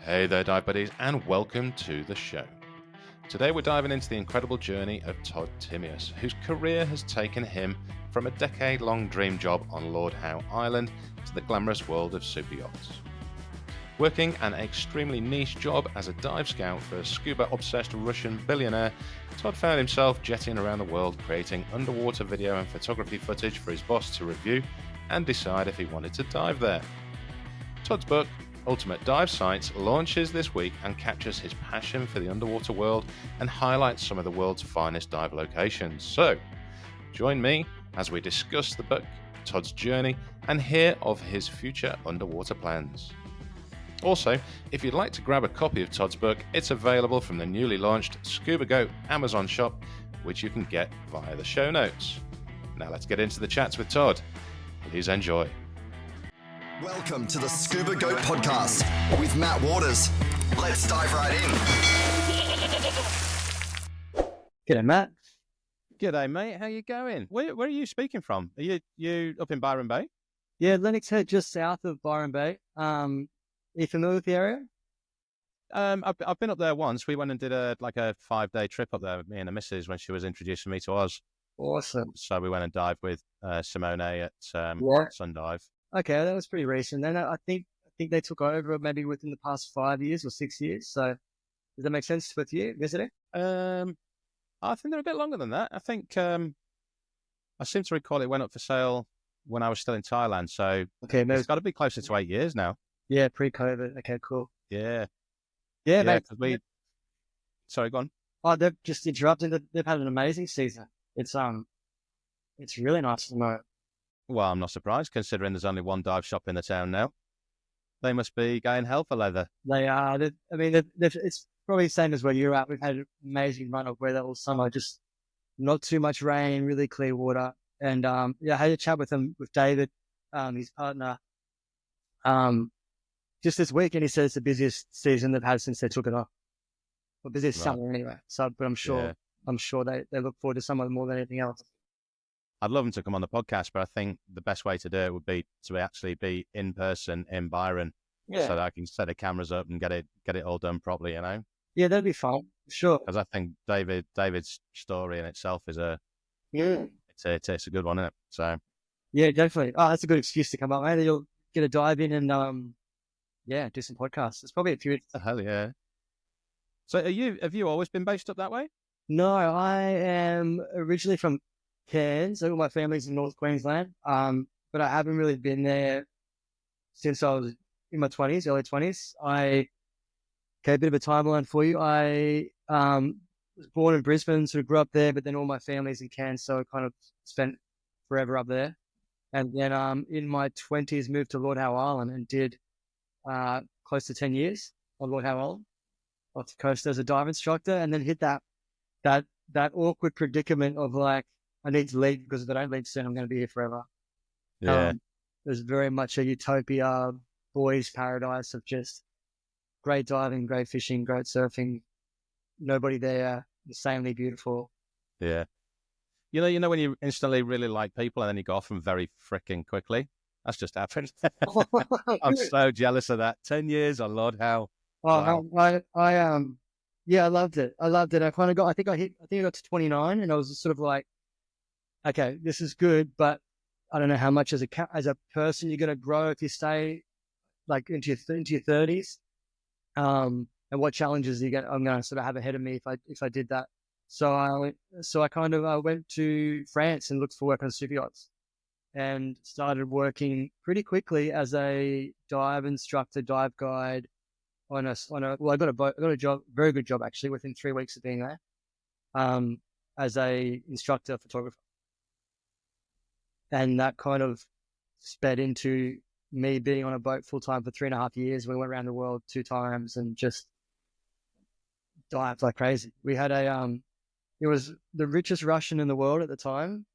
Hey there, dive buddies, and welcome to the show. Today we're diving into the incredible journey of Todd Thimios, whose career has taken him from a decade-long dream job on Lord Howe Island to the glamorous world of super yachts. Working an extremely niche job as a dive scout for a scuba-obsessed Russian billionaire, Todd found himself jetting around the world creating underwater video and photography footage for his boss to review and decide if he wanted to dive there. Todd's book, Ultimate Dive Sites, launches this week and captures his passion for the underwater world and highlights some of the world's finest dive locations. So, join me as we discuss the book, Todd's journey, and hear of his future underwater plans. Also, if you'd like to grab a copy of Todd's book, it's available from the newly launched Scuba Go Amazon shop, which you can get via the show notes. Now let's get into the chats with Todd. Please enjoy. Welcome to the Scuba Goat Podcast with Matt Waters. Let's dive right in. G'day, Matt. G'day, mate. How you going? Where are you speaking from? Are you up in Byron Bay? Yeah, Lennox Head, just south of Byron Bay. Are you familiar with the area? I've been up there once. We went and did a 5-day trip up there with me and the missus when she was introducing me to Oz. Awesome. So we went and dived with Simone at Sundive. Okay, that was pretty recent. Then I think they took over maybe within the past 5 years or 6 years. So does that make sense with you visiting? I think they're a bit longer than that. I think I seem to recall it went up for sale when I was still in Thailand. So it's got to be closer to 8 years now. Yeah, pre-COVID. Okay, cool. Yeah, mate. Sorry, go on. Oh, they've just interrupted. They've had an amazing season. It's really nice to know. Well, I'm not surprised considering there's only one dive shop in the town now. They must be going hell for leather. They are. It's probably the same as where you're at. We've had an amazing run of weather all summer, just not too much rain, really clear water. And I had a chat with David, his partner, just this week, and he said it's the busiest season they've had since they took it off. Well, busiest summer anyway. So, but I'm sure they look forward to summer more than anything else. I'd love them to come on the podcast, but I think the best way to do it would be to actually be in person in Byron, so that I can set the cameras up and get it all done properly. You know? Yeah, that'd be fun. Sure. Because I think David's story in itself is it's a good one, isn't it? So yeah, definitely. Oh, that's a good excuse to come up, mate. You'll get a dive in and do some podcasts. It's probably a few. Hell yeah. So have you always been based up that way? No, I am originally from Cairns. All my family's in North Queensland, but I haven't really been there since I was in my early 20s. A bit of a timeline for you. I was born in Brisbane, sort of grew up there, but then all my family's in Cairns, so I kind of spent forever up there. And then in my 20s, moved to Lord Howe Island and did close to 10 years on Lord Howe Island off the coast as a dive instructor, and then hit that awkward predicament of I need to leave because if I don't leave soon, I'm going to be here forever. Yeah. There's very much a utopia, boys' paradise of just great diving, great fishing, great surfing. Nobody there, insanely beautiful. Yeah. You know when you instantly really like people and then you go off them very freaking quickly? That's just happened. I'm so jealous of that. 10 years on Lord Howe. Oh, wow. I loved it. I kind of I think I got to 29 and I was sort of like, okay, this is good, but I don't know how much as a person you're going to grow if you stay into your 30s, and what challenges I'm going to sort of have ahead of me if I did that. So I went to France and looked for work on super yachts, and started working pretty quickly as a dive instructor, dive guide I got a job, very good job actually, within 3 weeks of being there, as a instructor photographer. And that kind of sped into me being on a boat full time for 3.5 years. We went around the world 2 times and just dived like crazy. We had it was the richest Russian in the world at the time.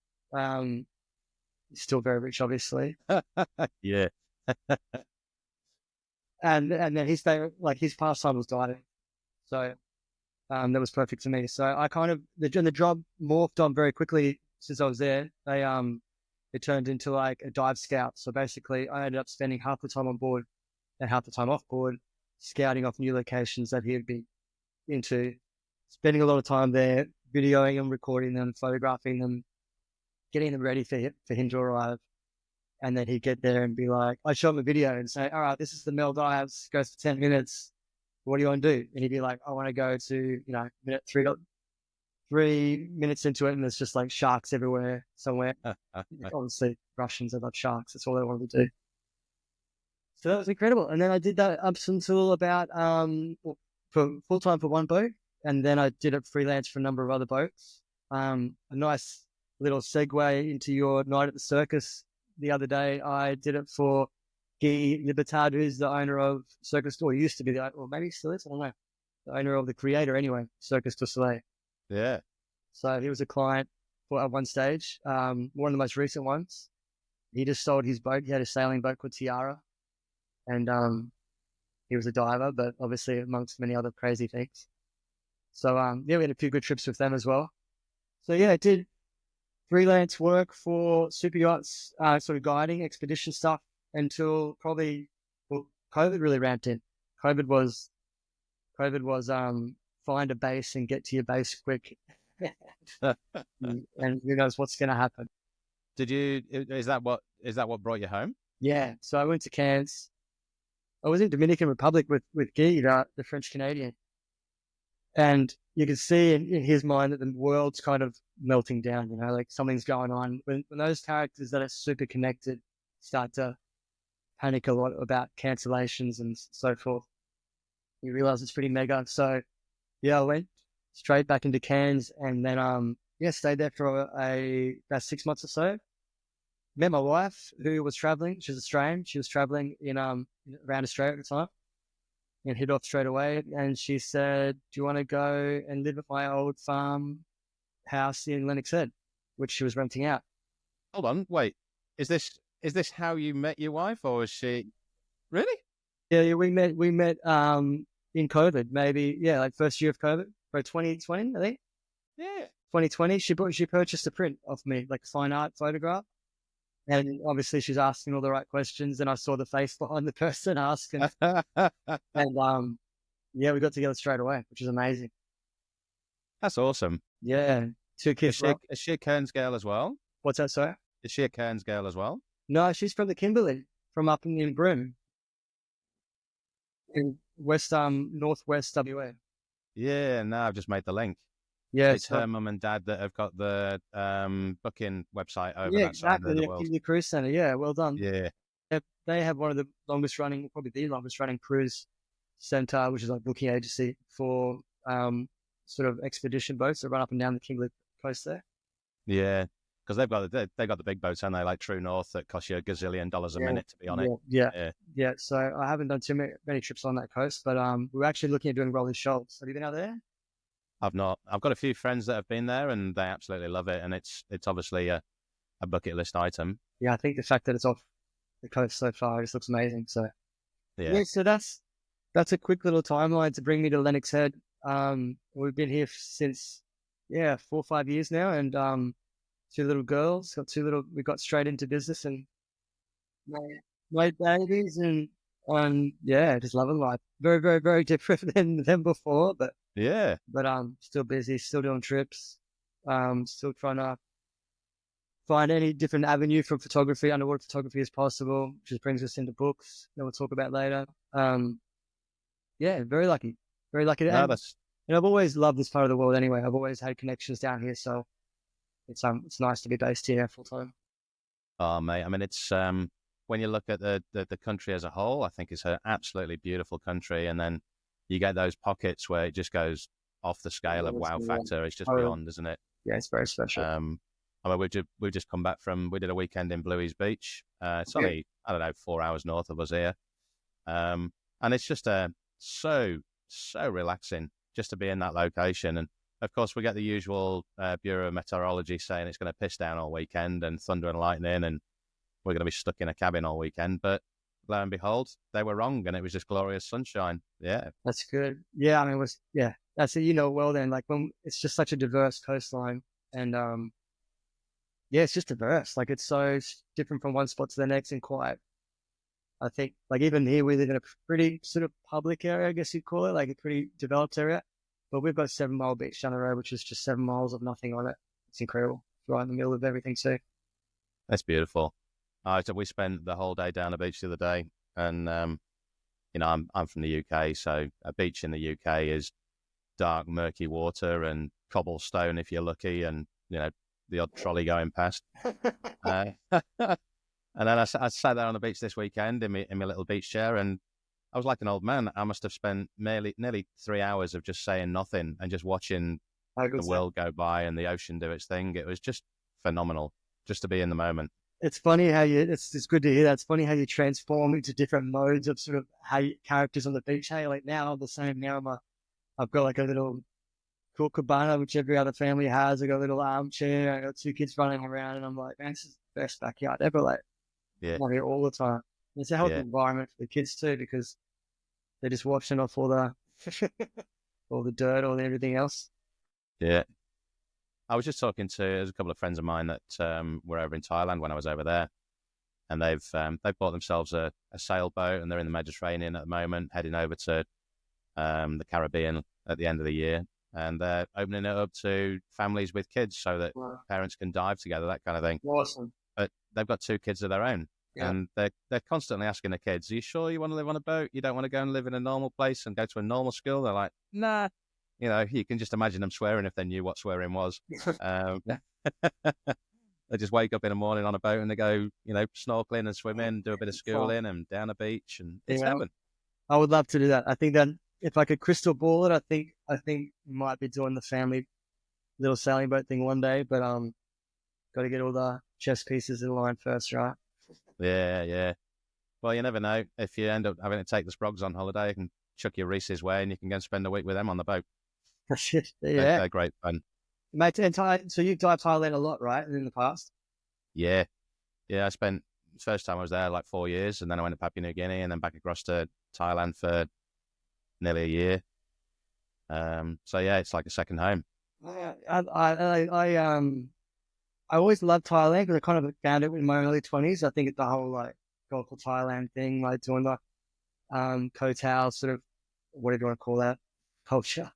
He's still very rich, obviously. Yeah. and then his pastime was diving. So that was perfect for me. So I kind of, the job morphed on very quickly since I was there. It turned into like a dive scout. So basically I ended up spending half the time on board and half the time off board, scouting off new locations that he'd be into, spending a lot of time there, videoing them, recording them, photographing them, getting them ready for him to arrive. And then he'd get there and be like, I'd show him a video and say, all right, this is the Maldives, goes for 10 minutes. What do you want to do? And he'd be like, I want to go to, minute 3 minutes into it, and there's just like sharks everywhere somewhere. Obviously, Russians, they love sharks. That's all they wanted to do. So that was incredible. And then I did that up until about for full time for one boat, and then I did it freelance for a number of other boats. A nice little segue into your night at the circus the other day. I did it for Guy Libertad, who's the owner of Circus, or used to be the owner, or maybe he still is, I don't know. The owner of the creator anyway, Circus du Soleil. Yeah. So he was a client at one stage, one of the most recent ones. He just sold his boat. He had a sailing boat called Tiara, and he was a diver, but obviously amongst many other crazy things. So we had a few good trips with them as well. So I did freelance work for super yachts, sort of guiding expedition stuff until probably COVID really ramped in. COVID was find a base and get to your base quick. And who knows what's going to happen. Is that what brought you home? Yeah. So I went to Cairns. I was in Dominican Republic with Guy, the French Canadian. And you can see in his mind that the world's kind of melting down, like something's going on. When those characters that are super connected start to panic a lot about cancellations and so forth, you realize it's pretty mega. So I went straight back into Cairns, and then stayed there for about 6 months or so. Met my wife, who was traveling. She's Australian. She was traveling in around Australia at the time, and hit off straight away. And she said, "Do you want to go and live at my old farm house in Lennox Head," which she was renting out. Hold on, wait. Is this how you met your wife, or is she really? Yeah, we met in COVID, maybe, like first year of COVID, for 2020, I think. Yeah. 2020, she purchased a print of me, like a fine art photograph. And obviously she's asking all the right questions, and I saw the face behind the person asking. And we got together straight away, which is amazing. That's awesome. Yeah. 2 kids. Is she a Cairns girl as well? What's that, sorry? Is she a Cairns girl as well? No, she's from the Kimberley, from up in Broome. In northwest WA. Yeah, no, I've just made the link. Yeah, it's her mum and dad that have got the booking website over that exactly, side of the world. The cruise center. Yeah, well done. Yeah, they have one of the longest running, probably the longest running cruise center, which is like booking agency for sort of expedition boats that run up and down the Kimberley coast there. Yeah, because they've got the big boats, haven't they? Like True North that cost you $1 gazillion a minute to be on it. Yeah. So I haven't done too many trips on that coast, but we're actually looking at doing Rolling Shoals. Have you been out there? I've not. I've got a few friends that have been there, and they absolutely love it. And it's obviously a bucket list item. Yeah, I think the fact that it's off the coast so far just looks amazing. So so that's a quick little timeline to bring me to Lennox Head. We've been here since 4 or 5 years now, and 2 little girls. We got straight into business and made babies, and just loving life. Very, very, very different than before, but still busy, still doing trips, still trying to find any different avenue from photography, underwater photography as possible, which just brings us into books that we'll talk about later. Very lucky. No, and I've always loved this part of the world anyway. I've always had connections down here, so it's nice to be based here full time. Oh, mate. I mean, it's when you look at the country as a whole, I think it's an absolutely beautiful country, and then you get those pockets where it just goes off the scale of wow factor. It's just beyond, isn't it? Yeah, it's very special. I mean, we've just come back we did a weekend in Bluey's Beach. It's only, 4 hours north of us here. And it's just so relaxing just to be in that location. And of course, we get the usual Bureau of Meteorology saying it's going to piss down all weekend and thunder and lightning, and we're going to be stuck in a cabin all weekend. But lo and behold, they were wrong, and it was just glorious sunshine. Yeah. That's good. Yeah, I mean, that's it, well then, like when it's just such a diverse coastline, and it's just diverse. Like it's so different from one spot to the next and quite I think like even here we live in a pretty sort of public area, I guess you'd call it, like a pretty developed area. But we've got 7 Mile Beach down the road, which is just 7 miles of nothing on it. It's incredible. Right in the middle of everything too. That's beautiful. So we spent the whole day down the beach the other day, and I'm from the UK, so a beach in the UK is dark, murky water and cobblestone if you're lucky, and the odd trolley going past. And then I sat there on the beach this weekend in my little beach chair, and I was like an old man. I must have spent nearly 3 hours of just saying nothing and just watching the world go by and the ocean do its thing. It was just phenomenal just to be in the moment. It's funny how it's good to hear that. It's funny how you transform into different modes of sort of how characters on the beach. Hey, like now I'm the same. Now I've got like a little cool cabana, which every other family has. I got a little armchair. I got 2 kids running around, and I'm like, man, this is the best backyard ever. Like, I'm here all the time. It's a healthy environment for the kids too, because they're just washing off all the all the dirt, all everything else. Yeah. I was just talking to a couple of friends of mine that were over in Thailand when I was over there, and they've bought themselves a sailboat, and they're in the Mediterranean at the moment, heading over to the Caribbean at the end of the year, and they're opening it up to families with kids so that parents can dive together, that kind of thing. Awesome. But they've got 2 kids of their own, and they're constantly asking the kids, "Are you sure you want to live on a boat? You don't want to go and live in a normal place and go to a normal school?" They're like, "Nah." You can just imagine them swearing if they knew what swearing was. They just wake up in the morning on a boat and they go, snorkeling and swimming, do a bit of schooling and down the beach, and it's heaven. I would love to do that. I think that if I could crystal ball it, I think we might be doing the family little sailing boat thing one day, but got to get all the chess pieces in line first, right? Yeah. Well, you never know. If you end up having to take the Sprogs on holiday, you can chuck your Reese's way and you can go and spend a week with them on the boat. They're great fun. Mate, so you've dived Thailand a lot, right, in the past? Yeah. I spent, first time I was there like 4 years, and then I went to Papua New Guinea and then back across to Thailand for nearly a year. So yeah, it's like a second home. I always loved Thailand because I kind of found it in my early 20s. I think the whole like Gulf of Thailand thing, like doing the Koh Tao sort of, whatever you want to call that, culture.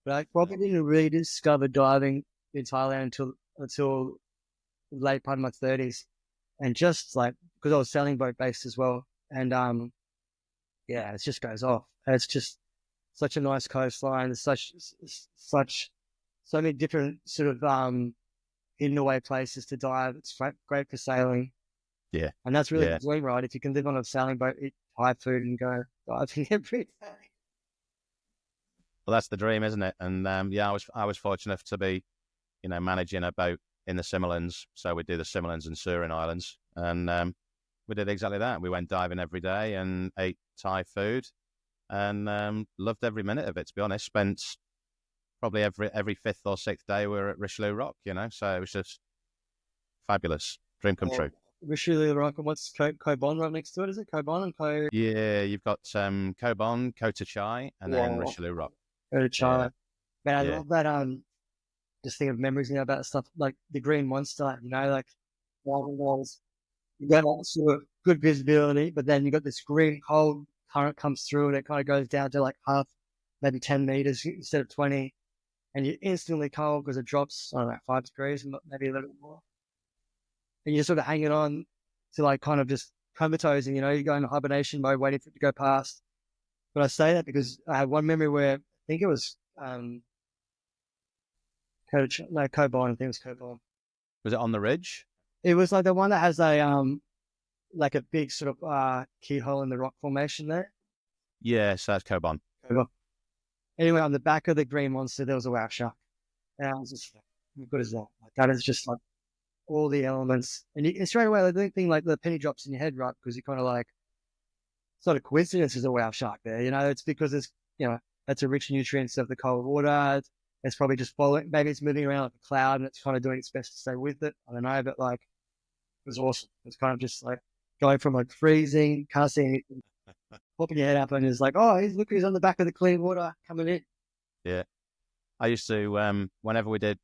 But I probably didn't really discover diving in Thailand until late part of my 30s, and just like because I was sailing boat based as well, and it just goes off. And it's just such a nice coastline. There's so many different sort of hidden away places to dive. It's great for sailing. Yeah, and that's really the dream, right? If you can live on a sailing boat, eat Thai food, and go diving every day. Well, that's the dream, isn't it? And I was fortunate to be, managing a boat in the Similans. So we do the Similans and Surin Islands, and we did exactly that. We went diving every day and ate Thai food, and loved every minute of it. To be honest, spent probably every 5th or 6th day we were at Richelieu Rock. So it was just fabulous, dream come true. Richelieu Rock, and what's Koh Bon right next to it? Is it Koh Bon and Koh? Yeah, you've got Koh Bon, Koh Chai, and then Richelieu Rock. Go to China. Man, I love that. Just think of memories now about stuff like the Green Monster, like walls. You got all sort of good visibility, but then you got this green cold current comes through and it kind of goes down to like half, maybe 10 meters instead of 20. And you're instantly cold because it drops, 5 degrees, maybe a little bit more. And you're sort of hanging on to like kind of just comatose, and you go into hibernation mode waiting for it to go past. But I say that because I had one memory where I think it was Koh Bon. I think it was Koh Bon. Was it on the ridge? It was like the one that has a like a big sort of keyhole in the rock formation there. Yeah, so that's Koh Bon. Anyway, on the back of the Green Monster, there was a whale shark. And I was just like, how good is that? Like, that is just like all the elements. And straight away, I don't think like the penny drops in your head, right? Because you're kind of like, it's not a coincidence there's a whale shark there. It's because it's, that's a rich nutrients of the cold water. It's probably just following, maybe it's moving around like a cloud and it's kind of doing its best to stay with it. I don't know, but like, it was awesome. It's kind of just like going from like freezing, can't see anything, popping your head up and it's like, oh, look, he's on the back of the clean water coming in. Yeah. I used to, whenever we did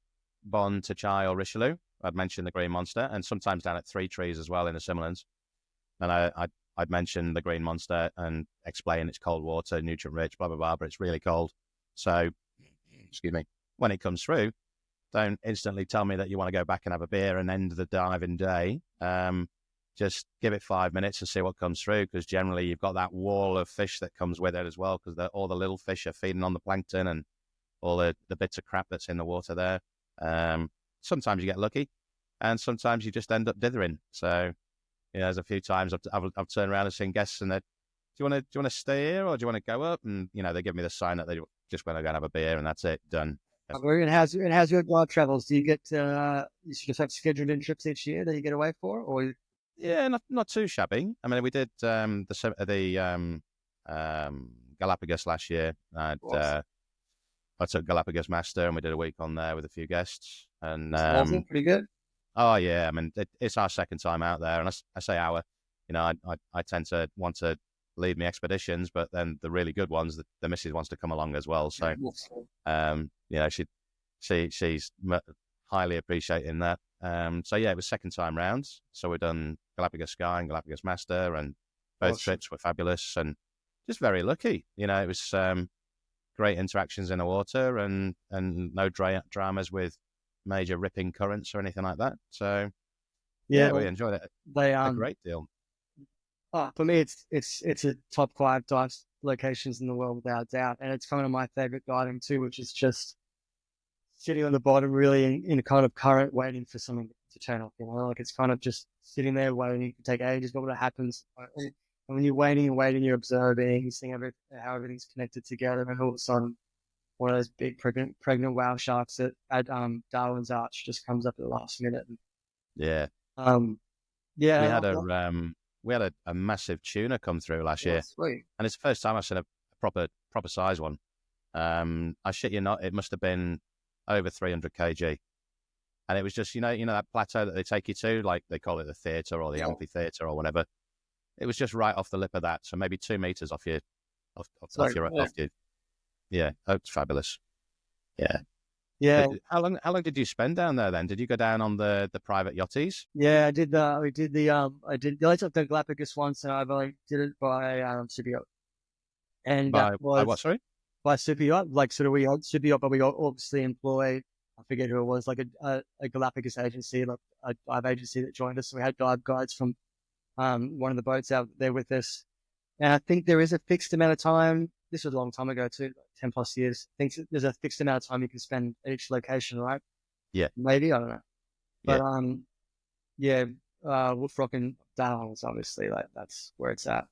Bon to Chai or Richelieu, I'd mention the Green Monster, and sometimes down at Three Trees as well in the Similans. And I I'd mention the green monster and explain it's cold water, nutrient rich, blah, blah, blah, but it's really cold. So, excuse me, when it comes through, don't instantly tell me that you want to go back and have a beer and end the diving day. Just give it 5 minutes and see what comes through, because generally you've got that wall of fish that comes with it as well, because all the little fish are feeding on the plankton and all the bits of crap that's in the water there. Sometimes you get lucky, and sometimes you just end up dithering. So, there's a few times I've turned around and seen guests and they're, do you want to stay here or do you want to go up? And, they give me the sign that they just want to go and have a beer, and that's it, done. And how's your guide travels? Do you get you just have scheduled in trips each year that you get away for, or? Yeah, not too shabby. I mean, we did the Galapagos last year. I took Galapagos Master, and we did a week on there with a few guests. And pretty good. Oh yeah, I mean it's our second time out there, and I say our. I tend to want to lead me expeditions, but then the really good ones, the missus wants to come along as well. So, she's highly appreciating that. So yeah, it was second time round. So we've done Galapagos Sky and Galapagos Master, and both trips were fabulous and just very lucky. It was great interactions in the water and no dramas with major ripping currents or anything like that. So yeah, we enjoyed it a great deal. For me, it's a top 5 dive locations in the world without doubt, and it's kind of my favorite diving too, which is just sitting on the bottom, really in a kind of current, waiting for something to turn up. Like it's kind of just sitting there waiting. You can take ages, but what happens, and when you're waiting, you're observing, you're seeing how everything's connected together, and all of a sudden, one of those big pregnant whale sharks at Darwin's Arch just comes up at the last minute. Yeah. We had a massive tuna come through last year, sweet. And it's the first time I've seen a proper size one. I shit you not, it must have been over 300 kg, and it was just that plateau that they take you to, like they call it the theatre or the amphitheatre or whatever. It was just right off the lip of that, so maybe 2 meters off your. Yeah, it's fabulous. Yeah. Yeah. How long did you spend down there then? Did you go down on the private yachties? Yeah, I did. I took the Galapagos once, and I did it by super yacht. And by what? Sorry. By super yacht, like sort of we had super yacht, but we obviously employed, I forget who it was, like a Galapagos agency, like a dive agency that joined us. So we had dive guides from one of the boats out there with us, and I think there is a fixed amount of time. This was a long time ago too, 10 plus years. I think there's a fixed amount of time you can spend at each location, right? Yeah. Maybe, I don't know. But Wolf Rock and Darwin's obviously, like that's where it's at.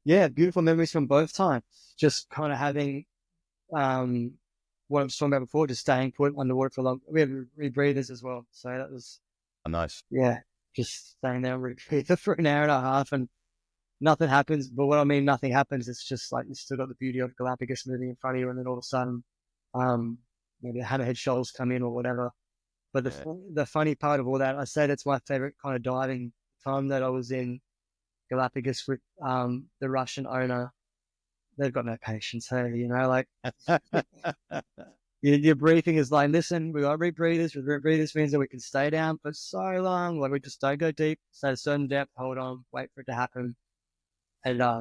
Yeah, beautiful memories from both times. Just kind of having what I was talking about before, just staying put underwater for long. We have rebreathers as well, so that was nice. Yeah, just staying there and rebreather for an hour and a half, and nothing happens. But what I mean, nothing happens. It's just like you still got the beauty of Galapagos moving in front of you, and then all of a sudden, maybe the hammerhead shoals come in or whatever. But the funny part of all that, I say that's my favorite kind of diving time that I was in Galapagos with the Russian owner. They've got no patience, hey, like your briefing is like, listen, we got rebreathers. Rebreathers means that we can stay down for so long, like we just don't go deep, stay at a certain depth, hold on, wait for it to happen. And I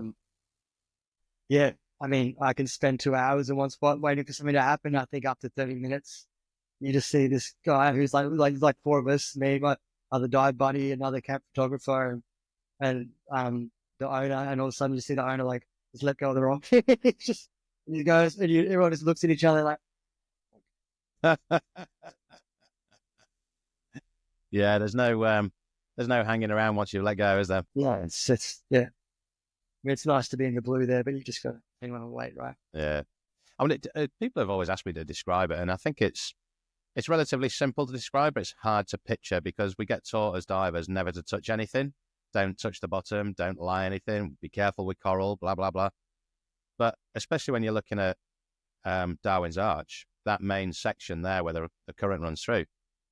mean, I can spend 2 hours in one spot waiting for something to happen. I think up to 30 minutes. You just see this guy who's like 4 of us, me, my other dive buddy, another camp photographer, and the owner, and all of a sudden you see the owner like just let go of the rock. Just and he goes, and everyone just looks at each other like. Yeah, there's no hanging around once you let go, is there? Yeah, it's nice to be in the blue there, but you just got to hang on and wait, right? Yeah, I mean, people have always asked me to describe it, and I think it's relatively simple to describe, but it's hard to picture because we get taught as divers never to touch anything. Don't touch the bottom, don't lie anything, be careful with coral, blah, blah, blah. But especially when you're looking at Darwin's Arch, that main section there where the current runs through,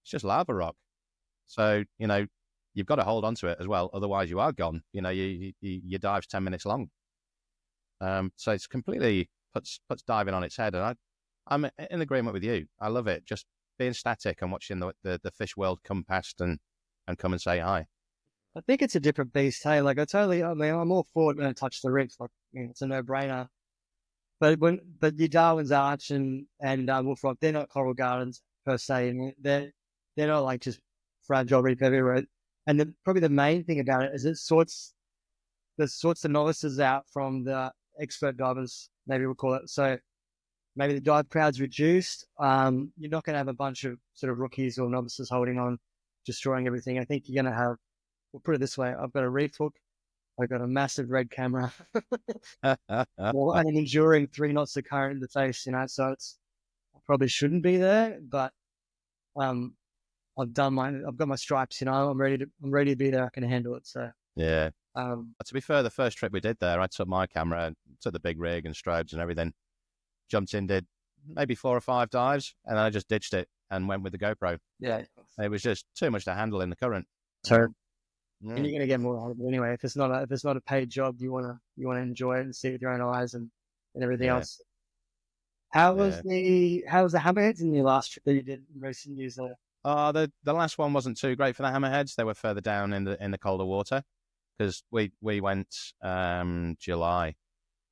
it's just lava rock. So, you've got to hold on to it as well. Otherwise you are gone. Your dive's 10 minutes long. So it's completely puts diving on its head. And I'm in agreement with you. I love it. Just being static and watching the fish world come past and come and say hi. I think it's a different beast. Hey, like I'm all for it when I touch the reef. Like, it's a no-brainer. But the Darwin's Arch and Wolf Rock, they're not coral gardens per se. And they're not like just fragile reef everywhere. And probably the main thing about it is it sorts the novices out from the expert divers, maybe we'll call it. So maybe the dive crowd's reduced. You're not going to have a bunch of sort of rookies or novices holding on, destroying everything. I think you're going to have, we'll put it this way, I've got a reef hook, I've got a massive red camera, and an enduring 3 knots of current in the face, so I probably shouldn't be there, but I've got my stripes, I'm ready to be there. I can handle it. So yeah. To be fair, the first trip we did there, I took my camera, took the big rig and strobes and everything, jumped in, did maybe 4 or 5 dives, and then I just ditched it and went with the GoPro. Yeah. It was just too much to handle in the current. So, and you're going to get more out of it anyway. If it's not a paid job, you want to enjoy it and see it with your own eyes and everything else. How was the hammerheads in your last trip that you did in recent years there? The last one wasn't too great for the hammerheads. They were further down in the colder water, because we went July,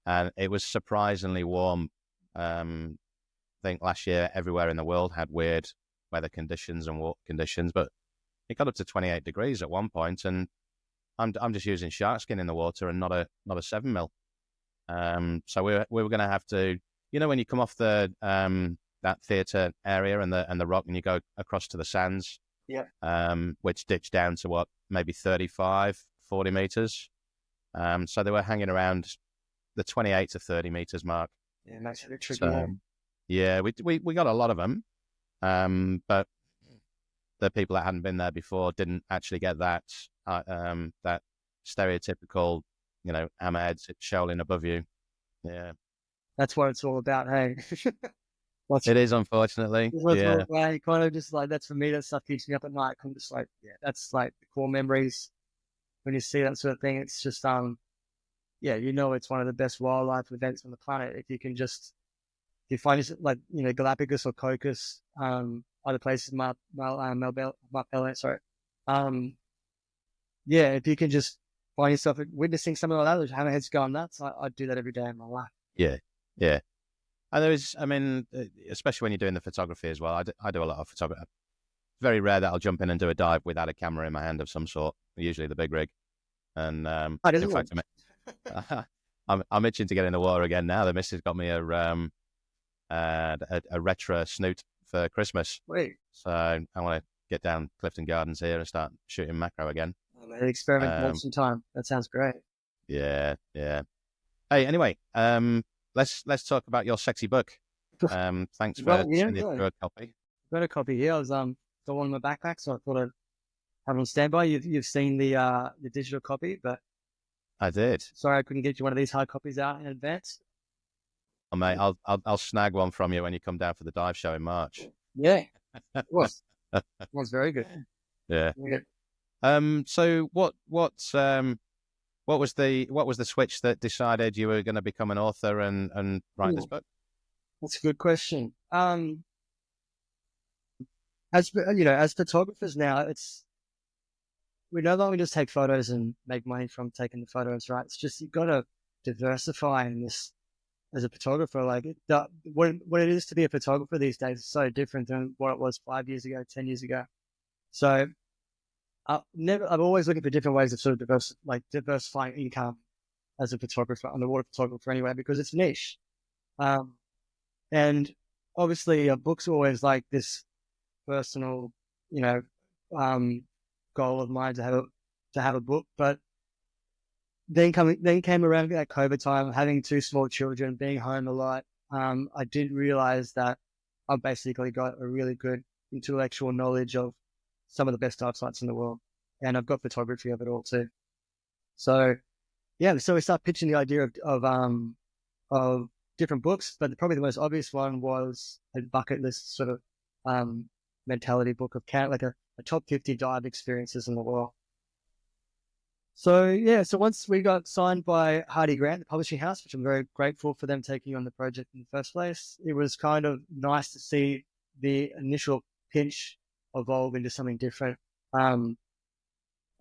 and it was surprisingly warm. I think last year everywhere in the world had weird weather conditions and water conditions, but it got up to 28 degrees at one point, and I'm just using shark skin in the water and not a 7mm. So we were going to have to, when you come off the that theatre area and the rock, and you go across to the sands, which ditch down to maybe 35, 40 meters. So they were hanging around the 28 to 30 meters mark. Yeah, it makes it a bit tricky. So, yeah, we got a lot of them, but the people that hadn't been there before didn't actually get that stereotypical, hammerheads shoaling above you. Yeah, that's what it's all about. Hey, it is, unfortunately. Yeah, kind of just like, that's for me. That stuff keeps me up at night. I'm just like, that's like the core memories when you see that sort of thing. It's just it's one of the best wildlife events on the planet. If you can just, if you find it like, Galapagos or Cocos, other places, Marbella, sorry. If you can just find yourself witnessing something like that, which hammerheads going nuts, I'd do that every day in my life. Yeah. And especially when you're doing the photography as well, I do a lot of photography. Very rare that I'll jump in and do a dive without a camera in my hand of some sort, usually the big rig. And in fact, I'm itching to get in the water again now. The missus got me a retro snoot for Christmas. Wait. So I want to get down Clifton Gardens here and start shooting macro again. Experiment some time. That sounds great. Yeah. Hey, anyway, let's talk about your sexy book. Thanks for sending through a copy. Got a copy here. I was got one in my backpack, so I thought I'd have it on standby. You've seen the digital copy, but I did. Sorry, I couldn't get you one of these hard copies out in advance. Oh, mate, I'll snag one from you when you come down for the dive show in March. Yeah, it was. It was very good. Yeah. So what was the switch that decided you were going to become an author and write this book? That's a good question. As photographers now, we no longer just take photos and make money from taking the photos, right? It's just, you've got to diversify in this as a photographer. Like what it is to be a photographer these days is so different than what it was 5 years ago, 10 years ago. So I'm always looking for different ways of sort of diversifying income as a photographer, underwater photographer anyway, because it's niche. And obviously books are always like this personal, goal of mine to have a book. But then came around that COVID time, having 2 small children, being home a lot. I did realize that I've basically got a really good intellectual knowledge of some of the best dive sites in the world, and I've got photography of it all too. So we started pitching the idea of different books, but probably the most obvious one was a bucket list sort of mentality book of like a top 50 dive experiences in the world. So once we got signed by Hardy Grant, the publishing house, which I'm very grateful for them taking on the project in the first place, it was kind of nice to see the initial pitch evolve into something different.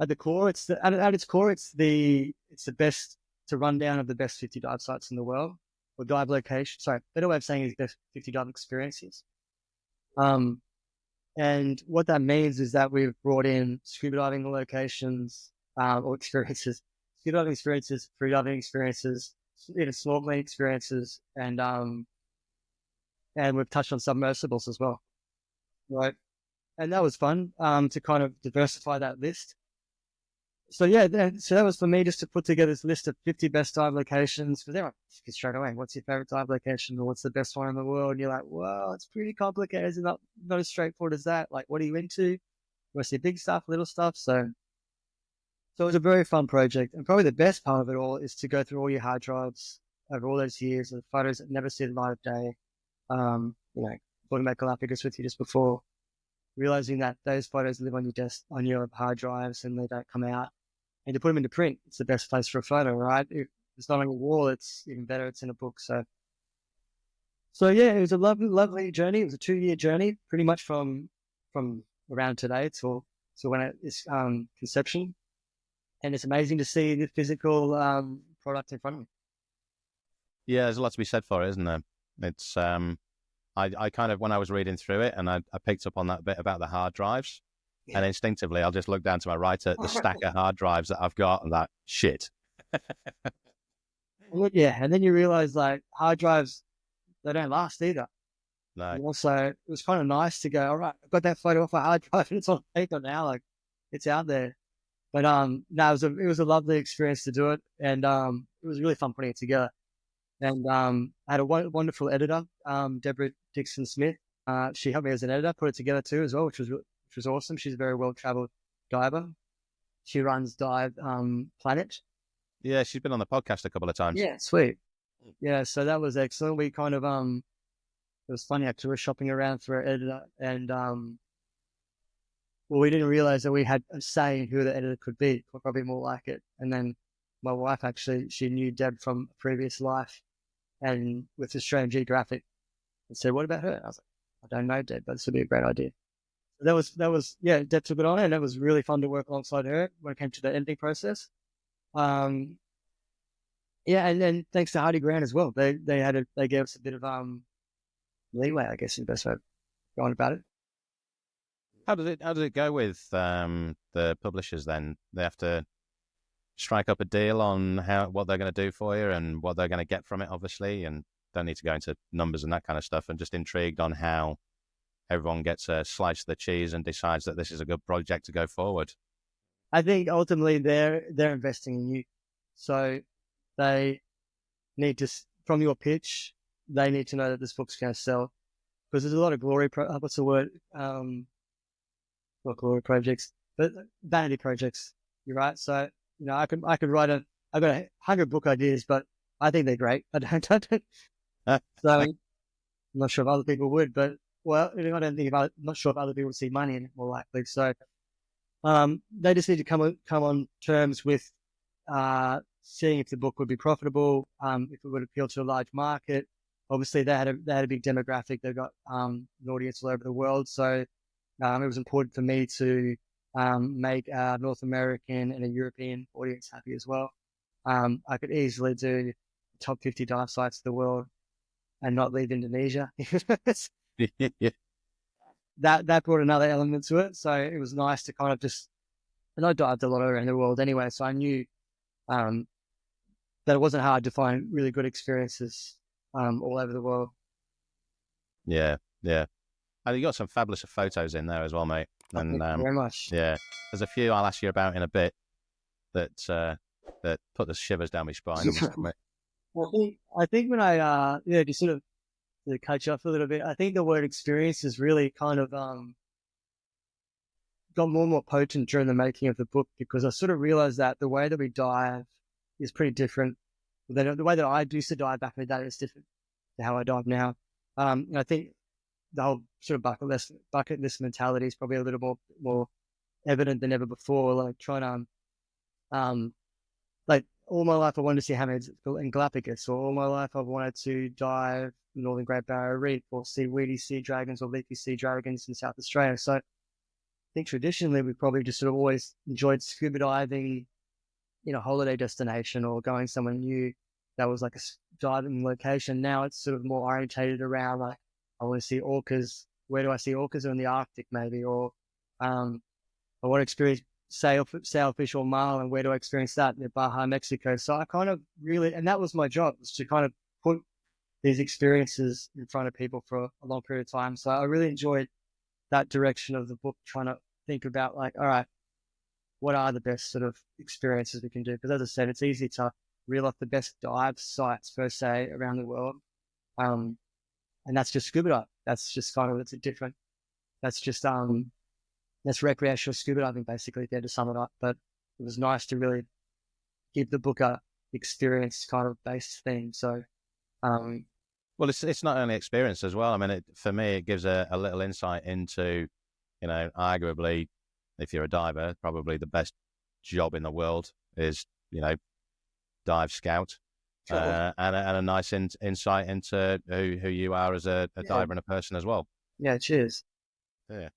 at the core, at its core, it's the best, it's a rundown of the best 50 dive sites in the world, or dive location. Sorry, better way of saying it is best 50 dive experiences. And what that means is that we've brought in scuba diving locations, or experiences, scuba diving experiences, free diving experiences, snorkeling experiences, and we've touched on submersibles as well, right? And that was fun, to kind of diversify that list. So yeah, so that was for me, just to put together this list of 50 best dive locations. Because everyone straight away, what's your favorite dive location, or what's the best one in the world? And you're like, well, it's pretty complicated. It's not as straightforward as that. Like, what are you into? You want to see big stuff, little stuff? So it was a very fun project. And probably the best part of it all is to go through all your hard drives over all those years of photos that never see the light of day. Talking about Galapagos with you just before, realizing that those photos live on your desk, on your hard drives, and they don't come out. And to put them into print, it's the best place for a photo, right? If it's not on a wall, it's even better. It's in a book. So yeah, it was a lovely journey. It was a 2-year journey, pretty much from around today till when it's conception. And it's amazing to see the physical product in front of me. Yeah, there's a lot to be said for it, isn't there? It's I kind of, when I was reading through it, and I picked up on that bit about the hard drives. And instinctively, I'll just look down to my right at the stack of hard drives that I've got, and that shit. Yeah, and then you realize, like, hard drives, they don't last either. No. And also, it was kind of nice to go, all right, I've got that photo off a hard drive, and it's on paper now, like, it's out there. But no, it was a lovely experience to do it, and it was really fun putting it together. And I had a wonderful editor, Deborah Dixon-Smith. She helped me as an editor, put it together too as well, which was awesome. She's a very well-traveled diver. She runs Dive Planet. Yeah, she's been on the podcast a couple of times. Yeah, sweet. Yeah, so that was excellent. We kind of, it was funny actually, we were shopping around for an editor, and we didn't realize that we had a say in who the editor could be, or probably more like it. And then my wife, actually, she knew Deb from a previous life, and with Australian Geographic, and said, what about her? I was like, I don't know, Deb, but this would be a great idea. That was yeah, Deb took it on, and it was really fun to work alongside her when it came to the editing process. Yeah, and then thanks to Hardy Grant as well. They gave us a bit of leeway, I guess, is the best way of going about it. How does it go with the publishers then? They have to strike up a deal on what they're going to do for you and what they're going to get from it, obviously, and don't need to go into numbers and that kind of stuff. I'm just intrigued on how everyone gets a slice of the cheese and decides that this is a good project to go forward. I think ultimately they're investing in you, so they need to, from your pitch, they need to know that this book's going to sell, because there's a lot of not glory projects, but vanity projects. You're right. So I could write I've got 100 book ideas, but I think they're great. I don't. So I'm not sure if other people would, but I'm not sure if other people would see money in it more likely. So they just need to come on terms with seeing if the book would be profitable, if it would appeal to a large market. Obviously, they had a big demographic. They've got an audience all over the world. So it was important for me to make a North American and a European audience happy as well. I could easily do top 50 dive sites of the world and not leave Indonesia. Yeah. That brought another element to it. So it was nice to kind of and I dived a lot around the world anyway, so I knew that it wasn't hard to find really good experiences all over the world. Yeah. And you got some fabulous photos in there as well, mate. And Thank you very much. Yeah, there's a few I'll ask you about in a bit that put the shivers down my spine. I think when I just sort of to catch up a little bit, I think the word experience has really kind of got more and more potent during the making of the book, because I sort of realized that the way that we dive is pretty different. The way that I used to dive back in the day is different to how I dive now. And I think the whole sort of bucket list mentality is probably a little more evident than ever before. Like trying to, like all my life I wanted to see hammerheads in Galapagos, or all my life I wanted to dive the Northern Great Barrier Reef, or see weedy sea dragons or leafy sea dragons in South Australia. So think traditionally we probably just sort of always enjoyed scuba diving in a holiday destination or going somewhere new that was like a diving location. Now it's sort of more orientated around like, I want to see orcas. Where do I see orcas? In the Arctic maybe, or I want to experience sailfish or marlin. Where do I experience that? In Baja, Mexico. So I kind of really, and that was my job, was to kind of put these experiences in front of people for a long period of time. So I really enjoyed that direction of the book, trying to think about like, all right, what are the best sort of experiences we can do? Because as I said, it's easy to reel off the best dive sites per se around the world. And that's just scuba dive. That's just kind of, that's recreational scuba diving basically, there to sum it up. But it was nice to really give the book a experience kind of based theme. So, well, it's not only experience as well. I mean, for me, it gives a little insight into, arguably, if you're a diver, probably the best job in the world is, dive scout, sure. and a nice insight into who you are as a diver and a person as well. Yeah, cheers. Yeah.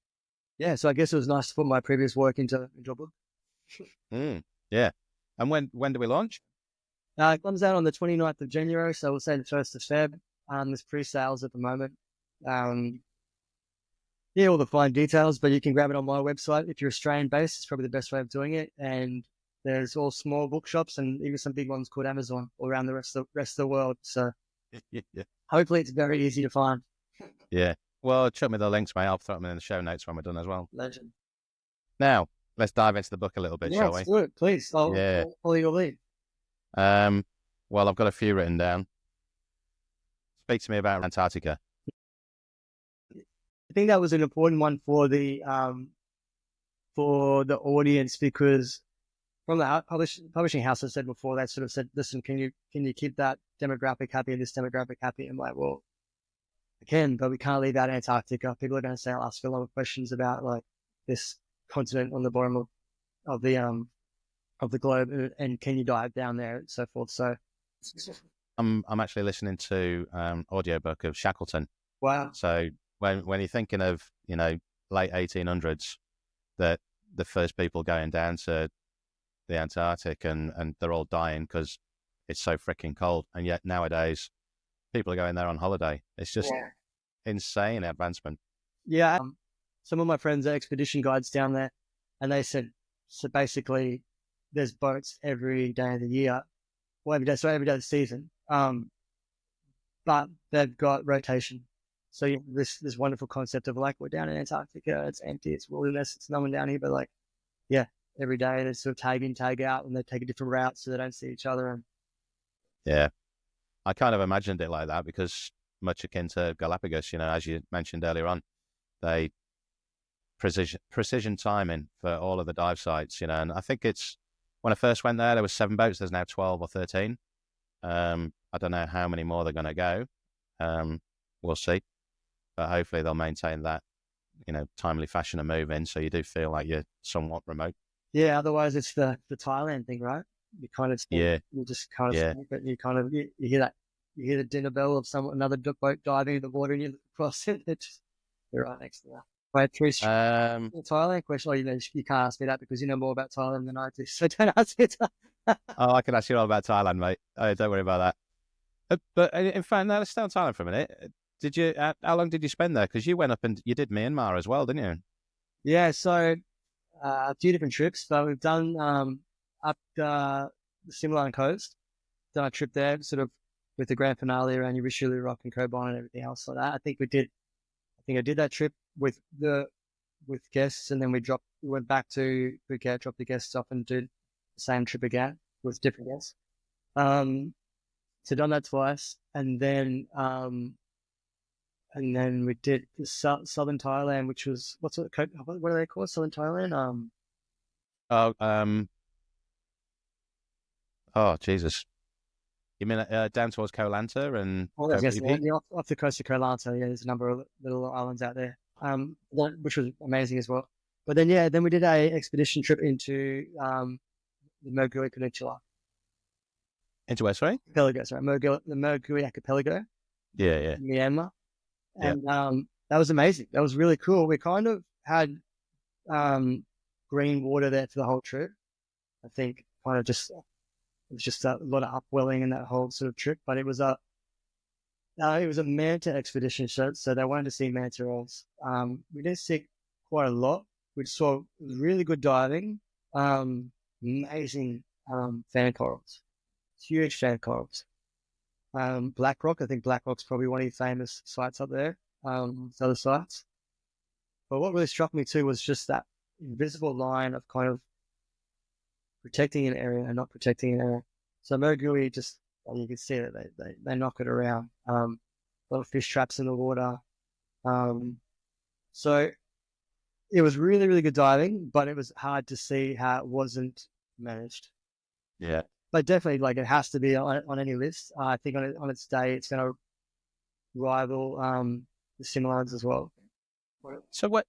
Yeah, so I guess it was nice to put my previous work into a book. Yeah. And when do we launch? It comes out on the 29th of January, so we'll say the 1st of Feb. There's pre-sales at the moment. All the fine details, but you can grab it on my website. If you're Australian-based, it's probably the best way of doing it. And there's all small bookshops and even some big ones called Amazon all around the rest of the world. So hopefully it's very easy to find. Yeah. Well, chuck me the links, mate. I'll throw them in the show notes when we're done as well. Legend. Now, let's dive into the book a little bit, shall we? Let's do it, please. I'll follow your lead. Well, I've got a few written down. Speak to me about Antarctica. I think that was an important one for the audience, because from the publishing house, I said before, they sort of said, listen, can you keep that demographic happy and this demographic happy? I'm like, well, I can, but we can't leave out Antarctica. People are going to say, I'll ask a lot of questions about like this continent on the bottom of the globe, and can you dive down there and so forth. So I'm actually listening to audiobook of Shackleton. Wow. So when you're thinking of, late 1800s, that the first people going down to the Antarctic and they're all dying because it's so freaking cold. And yet nowadays people are going there on holiday. It's just insane advancement. Yeah. Some of my friends are expedition guides down there, and they said, so basically there's boats every day of the year. Well, every day of the season. But they've got rotation. So this wonderful concept of like, we're down in Antarctica, it's empty, it's wilderness, it's no one down here, but like, every day they sort of tag in, tag out, and they take a different route so they don't see each other. And yeah, I kind of imagined it like that because much akin to Galapagos, as you mentioned earlier on, they precision timing for all of the dive sites, and I think when I first went there was 7 boats. There's now 12 or 13. I don't know how many more they're going to go. We'll see, but hopefully they'll maintain that, timely fashion of moving, so you do feel like you're somewhat remote. Yeah, otherwise it's the Thailand thing, right? You kind of you just kind of but you kind of you hear the dinner bell of another boat diving in the water, and you look across it. You're right next to that. Wait, Thailand question. Oh, you can't ask me that because you know more about Thailand than I do. So don't ask me that. Oh, I can ask you all about Thailand, mate. Oh, don't worry about that. But in fact, now let's stay on Thailand for a minute. Did you? How long did you spend there? Because you went up and you did Myanmar as well, didn't you? Yeah, so a few different trips. So we've done up the Simlan coast. Done a trip there, sort of with the grand finale around Urishulu Rock and Kobon and everything else like that. I think I did that trip with guests, and then we went back to Phuket, dropped the guests off, and did the same trip again with different guests. So done that twice, and then we did the southern Thailand, which was what are they called? Southern Thailand. Oh Jesus! You mean down towards Koh Lanta and off the coast of Koh Lanta? Yeah, there's a number of little islands out there, which was amazing as well. But then we did a expedition trip into the Mergui Peninsula. Into where, sorry? Archipelago, sorry. The Mergui Archipelago. Yeah. Myanmar. And that was amazing. That was really cool. We kind of had green water there for the whole trip. I think kind of just, it was just a lot of upwelling in that whole sort of trip, but it was a manta expedition, so they wanted to see manta rays. We did see quite a lot. We saw really good diving, amazing fan corals, huge fan corals. Black Rock, I think Black Rock's probably one of the famous sites up there, other sites. But what really struck me too was just that invisible line of kind of protecting an area and not protecting an area. So Mergui just, you can see that they knock it around. A lot of fish traps in the water. So it was really, really good diving, but it was hard to see how it wasn't managed. Yeah. But definitely, like, it has to be on any list. I think on its day, it's going to rival the Similans as well. So what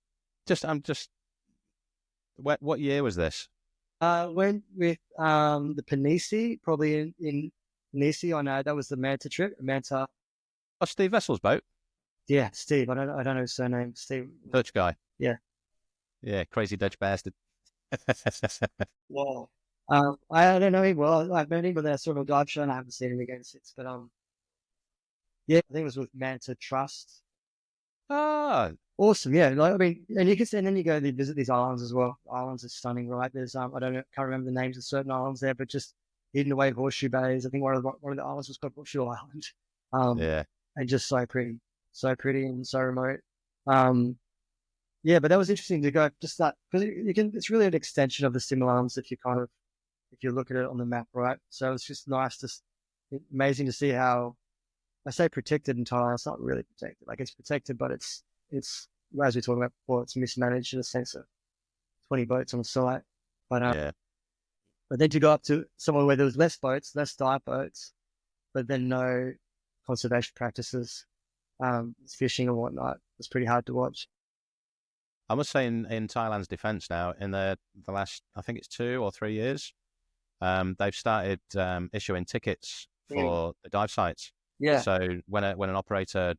year was this? Went with the Panisi, probably in Panisi. I know that was the Manta trip. Manta. Oh, Steve Vessel's boat. Yeah, Steve. I don't know his surname. Steve. Dutch guy. Yeah. Yeah, crazy Dutch bastard. Wow. I don't know him well. I've met him with a sort of dive show, and I haven't seen him again since. But yeah, I think it was with Manta Trust. Ah, awesome. Yeah, like, I mean, and then you go to visit these islands as well. Islands are stunning, right? There's can't remember the names of certain islands there, but just hidden away horseshoe bays. I think one of the islands was called Horseshoe Island. yeah, and just so pretty and so remote. Yeah, but that was interesting to go just that, because it's really an extension of the Similans if you look at it on the map, right? So it's just amazing to see how, I say protected in Thailand. It's not really protected. Like, it's protected, but it's as we talked about before, it's mismanaged in a sense of 20 boats on the site. But but then to go up to somewhere where there was less boats, less dive boats, but then no conservation practices, fishing and whatnot, it's pretty hard to watch. I must say, in Thailand's defence now, in the last, I think it's 2 or 3 years, they've started issuing tickets for the dive sites. Yeah. So when an operator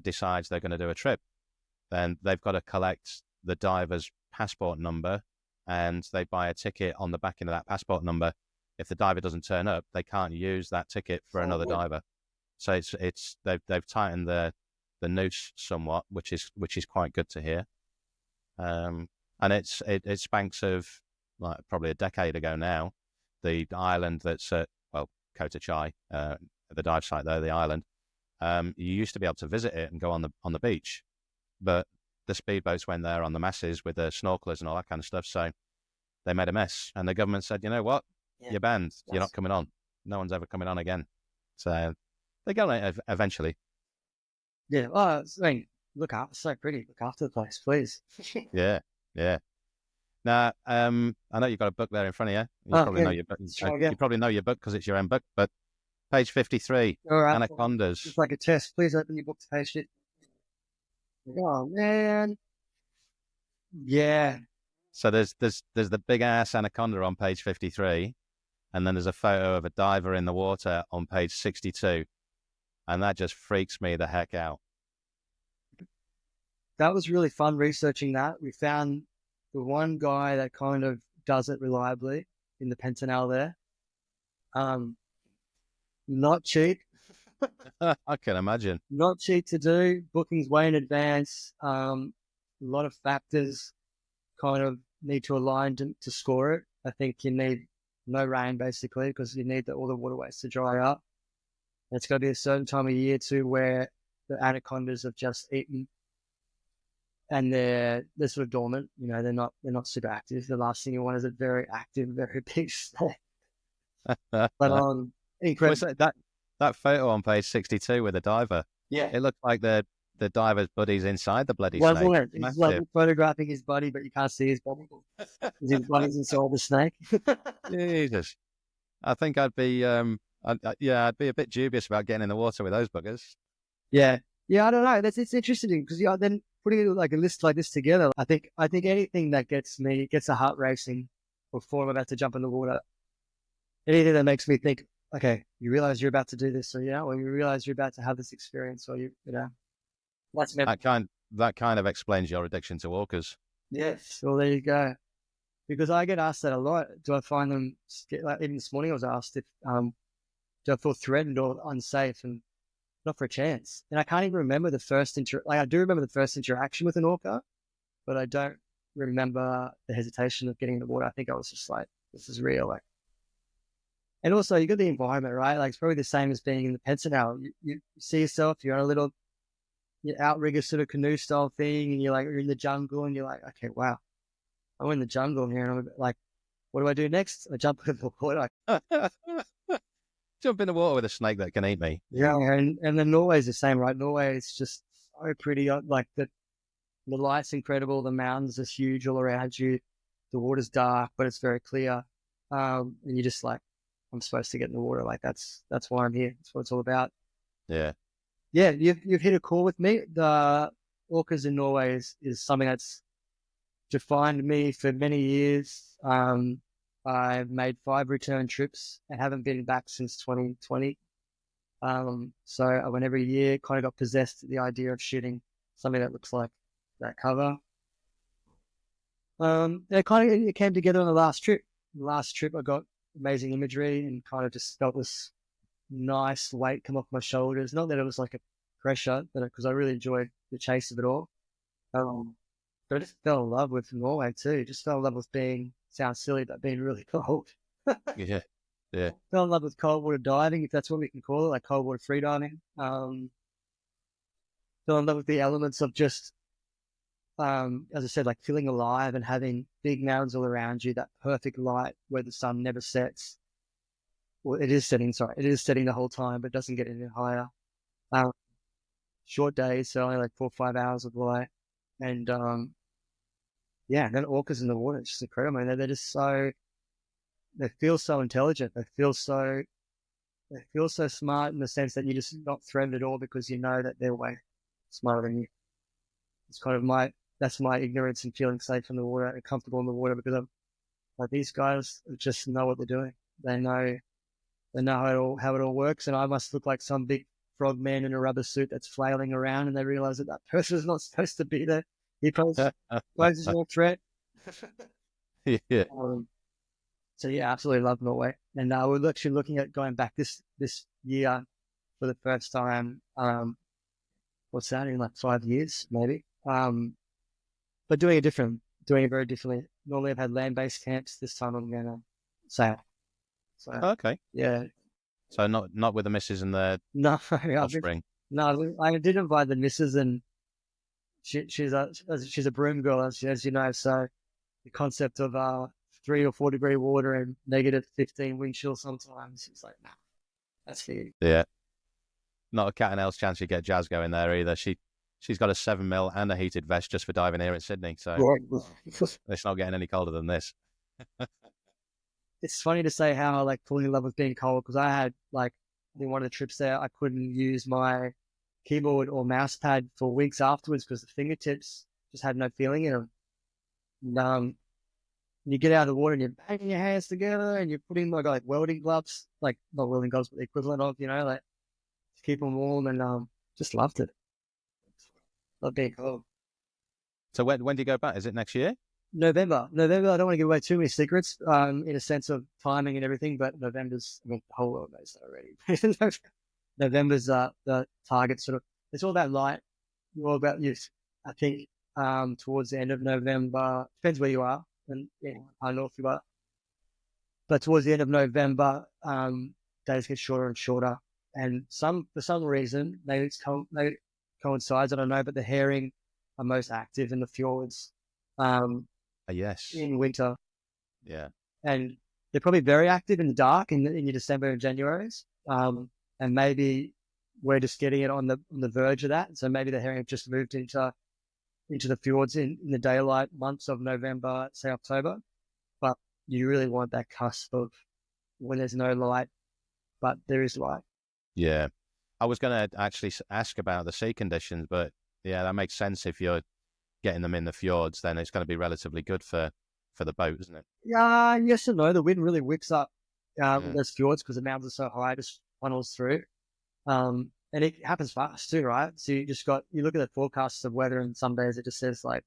decides they're going to do a trip, then they've got to collect the diver's passport number, and they buy a ticket on the back end of that passport number. If the diver doesn't turn up, they can't use that ticket for another diver. So they've tightened the noose somewhat, which is quite good to hear. And it spanks of, like, probably a decade ago now, the island that's at, Kota Chai, the dive site there, the island. You used to be able to visit it and go on the beach, but the speedboats went there on the masses with the snorkelers and all that kind of stuff. So they made a mess, and the government said, you know what, you're banned. Yes. You're not coming on. No one's ever coming on again. So they go on it eventually. Yeah. Oh, I mean, look after, so pretty. Look after the place, please. Yeah. Now, I know you've got a book there in front of you. You probably know your book. You probably know your book because it's your own book. But page 53, right. Anacondas. It's like a test. Please open your book to page 50. Oh man. Yeah. So there's the big ass anaconda on page 53, and then there's a photo of a diver in the water on page 62, and that just freaks me the heck out. That was really fun researching that. We found the one guy that kind of does it reliably in the Pentanel there. Not cheap. I can imagine. Not cheap to do. Bookings way in advance. A lot of factors kind of need to align to score it. I think you need no rain, basically, because you need all the waterways to dry up. And it's got to be a certain time of year too where the anacondas have just eaten, and they're sort of dormant. You know, they're not super active. The last thing you want is a very active, very big snake. But incredible. That photo on page 62 with the diver. Yeah, it looks like the diver's buddy's inside the bloody snake. He's like photographing his buddy, but you can't see his body. His buddy's inside the snake. Jesus, I think I'd be I'd be a bit dubious about getting in the water with those buggers. Yeah, I don't know. It's interesting because then putting like a list like this together, I think anything that gets a heart racing before I'm about to jump in the water, anything that makes me think, okay, you realize you're about to do this, or you realize you're about to have this experience, or that kind of explains your addiction to orcas. Yes. Well, there you go. Because I get asked that a lot. Do I find them, like even this morning I was asked if, do I feel threatened or unsafe? And not for a chance. And I can't even remember the first I do remember the first interaction with an orca, but I don't remember the hesitation of getting in the water. I think I was just like, this is real. Like, and also you got the environment, right? Like it's probably the same as being in the Pensacola. You see yourself, you're on a little outrigger sort of canoe style thing, and you're in the jungle, and you're like, okay, wow, I'm in the jungle here, and I'm like, what do I do next? I jump in the water. Jump in the water with a snake that can eat me. Yeah, and then Norway's the same, right? Norway is just so pretty. Like the light's incredible. The mountains are huge all around you. The water's dark, but it's very clear. And you're just like, I'm supposed to get in the water. Like that's why I'm here. That's what it's all about. Yeah. Yeah, you've hit a call with me. The orcas in Norway is something that's defined me for many years. I've made 5 return trips and haven't been back since 2020. So I went every year, kind of got possessed with the idea of shooting something that looks like that cover. It came together on the last trip. The last trip I got amazing imagery and kind of just felt this nice weight come off my shoulders. Not that it was like a pressure, but because I really enjoyed the chase of it all. But I just fell in love with Norway too. Just fell in love with sounds silly, but being really cold. Yeah. Yeah. Fell in love with cold water diving, if that's what we can call it, like cold water free diving. Fell in love with the elements of just, as I said, like feeling alive and having big mountains all around you, that perfect light where the sun never sets. Well, it is setting the whole time, but doesn't get any higher. Short days, so only like 4 or 5 hours of light. And, and then orcas in the water, it's just incredible. Man. They're just they feel so intelligent. They feel so smart in the sense that you're just not threatened at all because you know that they're way smarter than you. It's kind of that's my ignorance and feeling safe in the water and comfortable in the water because I'm like, these guys just know what they're doing. They know how it all works. And I must look like some big frog man in a rubber suit that's flailing around, and they realize that person is not supposed to be there. He poses no threat. Yeah. So yeah, absolutely love Norway. And we're actually looking at going back this year for the first time. What's that, in like 5 years, maybe? But doing it very differently. Normally I've had land-based camps. This time I'm going to sail. So, okay. Yeah. So not with the missus and the offspring. No, I did invite the missus, and she's a broom girl, as you know. So the concept of 3 or 4 degree water and -15 wind chill sometimes, it's like, nah, that's fair. Yeah. Not a cat and else chance you get Jazz going there either. She's got a 7 mil and a heated vest just for diving here in Sydney. So it's not getting any colder than this. It's funny to say how I like falling in love with being cold, because I had I think one of the trips there, I couldn't use my keyboard or mouse pad for weeks afterwards because the fingertips just had no feeling in them. And, you get out of the water and you're banging your hands together and you're putting like welding gloves, like not welding gloves, but the equivalent of, like to keep them warm, and just loved it. Loved being cold. So when do you go back? Is it next year? November. I don't want to give away too many secrets, in a sense of timing and everything, but November's, the whole world knows that already. November's the target sort of, it's all about light, all about youth. I think towards the end of November, depends where you are, and how north you are. But towards the end of November, days get shorter and shorter. And for some reason, maybe it coincides, I don't know, but the herring are most active in the fjords. Yes. In winter. Yeah. And they're probably very active in the dark in your December and January's. And maybe we're just getting it on the verge of that. So maybe the herring have just moved into the fjords in the daylight months of November, say October. But you really want that cusp of when there's no light, but there is light. Yeah. I was going to actually ask about the sea conditions, but yeah, that makes sense. If you're getting them in the fjords, then it's going to be relatively good for the boat, isn't it? Yeah, yes and no. The wind really whips up those fjords because the mountains are so high, it just funnels through. And it happens fast too, right? So you look at the forecasts of weather, and some days it just says like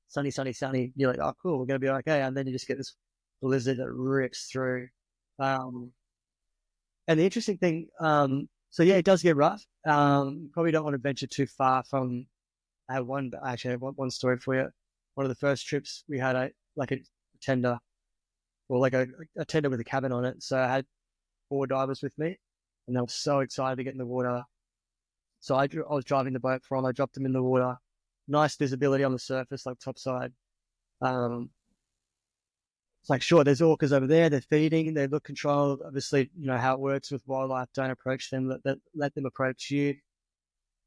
sunny, sunny, sunny. You're like, oh, cool, we're going to be okay. And then you just get this blizzard that rips through. And the interesting thing, so yeah, it does get rough. Probably don't want to venture too far from. I have one story for you. One of the first trips we had a tender, or like a tender with a cabin on it. So I had 4 divers with me, and they were so excited to get in the water. So I was driving the boat I dropped them in the water. Nice visibility on the surface, like topside. It's like, sure, there's orcas over there. They're feeding. They look controlled. Obviously, you know how it works with wildlife. Don't approach them. Let them approach you.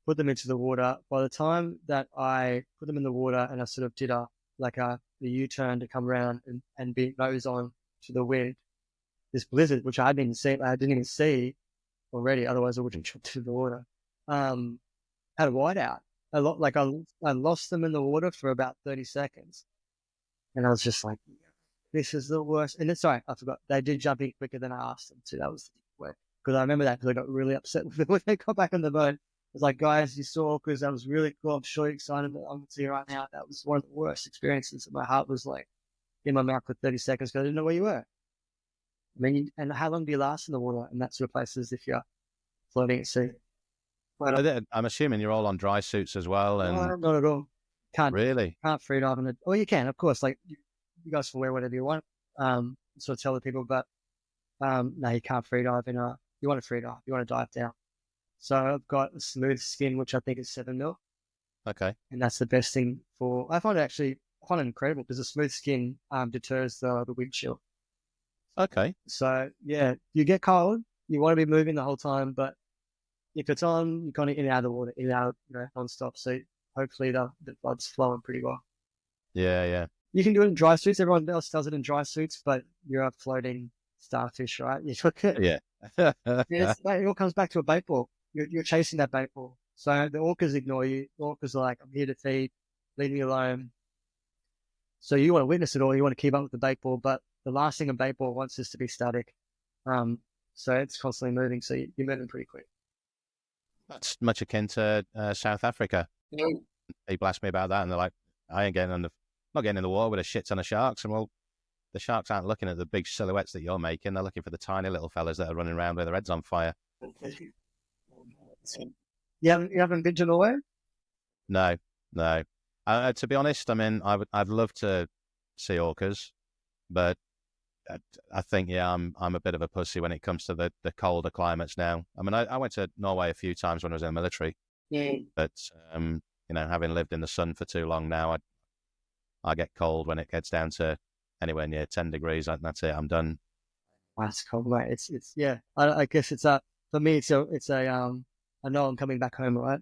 Put them into the water. By the time that I put them in the water and I sort of did a U-turn to come around and be nose on to the wind, this blizzard, which I didn't even see already. Otherwise, I wouldn't jump to the water. Had a whiteout. I lost them in the water for about 30 seconds, and I was just like, this is the worst. And sorry, I forgot. They did jump in quicker than I asked them to. That was the way. Because I remember that because I got really upset with them when they got back on the boat. I was like, guys, you saw orcas. That was really cool. I'm sure you're excited, but I'm here right now. That was one of the worst experiences. My heart was like in my mouth for 30 seconds because I didn't know where you were. I mean, and how long do you last in the water in that sort of places if you're floating at sea? Well, I'm assuming you're all on dry suits as well. And no, not at all. Can't free dive on it. Well, you can, of course. Like you guys can wear whatever you want. Sort of tell the people, but no, you can't free dive you want to free dive. You want to dive down. So I've got a smooth skin, which I think is 7 mil. Okay. And that's the best thing I find it incredible because the smooth skin deters the wind chill. Okay. So yeah, you get cold. You want to be moving the whole time, but if it's on, you're kind of in and out of the water, in and out, non-stop. So hopefully the blood's flowing pretty well. Yeah. You can do it in dry suits. Everyone else does it in dry suits, but you're a floating starfish, right? You look at Yeah. it all comes back to a bait ball. You're chasing that bait ball. So the orcas ignore you. The orcas are like, I'm here to feed, leave me alone. So you want to witness it all. You want to keep up with the bait ball, but the last thing a bait ball wants is to be static. So it's constantly moving. So you're moving pretty quick. That's much akin to South Africa. Yeah. People ask me about that, and they're like, I ain't not getting in the water with a shit ton of sharks. And well, the sharks aren't looking at the big silhouettes that you're making. They're looking for the tiny little fellas that are running around with their heads on fire. You haven't been to Norway? No. To be honest, I mean, I'd love to see orcas, but I think, I'm a bit of a pussy when it comes to the colder climates now. I mean, I went to Norway a few times when I was in the military, but, having lived in the sun for too long now, I get cold when it gets down to anywhere near 10 degrees. That's it. I'm done. That's cold, mate. It's yeah. I guess for me, it's I know I'm coming back home, right?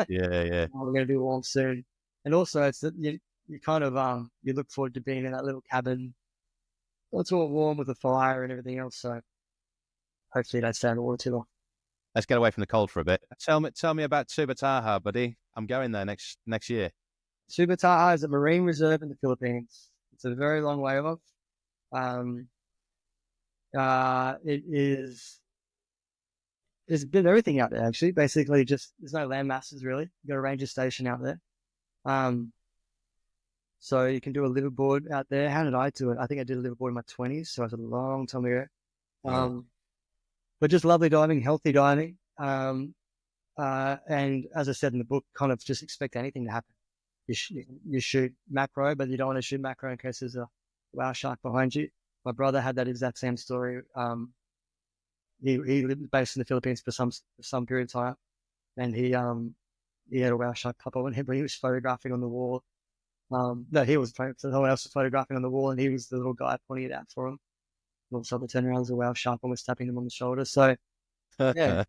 Yeah. We're going to be warm soon. And also it's that you kind of, you look forward to being in that little cabin. It's all warm with a fire and everything else. So hopefully you don't stay in the water too long. Let's get away from the cold for a bit. Tell me about Tubbataha, buddy. I'm going there next year. Tubbataha is a marine reserve in the Philippines. It's a very long way off. It is. There's a bit of everything out there, actually. Basically, just there's no land masses really. You've got a ranger station out there. So you can do a liveaboard out there. How did I do it? I think I did a liveaboard in my 20s, so it was a long time ago. But just lovely diving, healthy diving. And as I said in the book, kind of just expect anything to happen. You shoot macro, but you don't want to shoot macro in case there's a whale shark behind you. My brother had that exact same story. He lived based in the Philippines for some period of time, and he had a whale shark pop up on him, but he was photographing on the wall. No, he was someone else was photographing on the wall, and he was the little guy pointing it out for him. And also the turnaround was a whale shark almost tapping him on the shoulder. So yeah,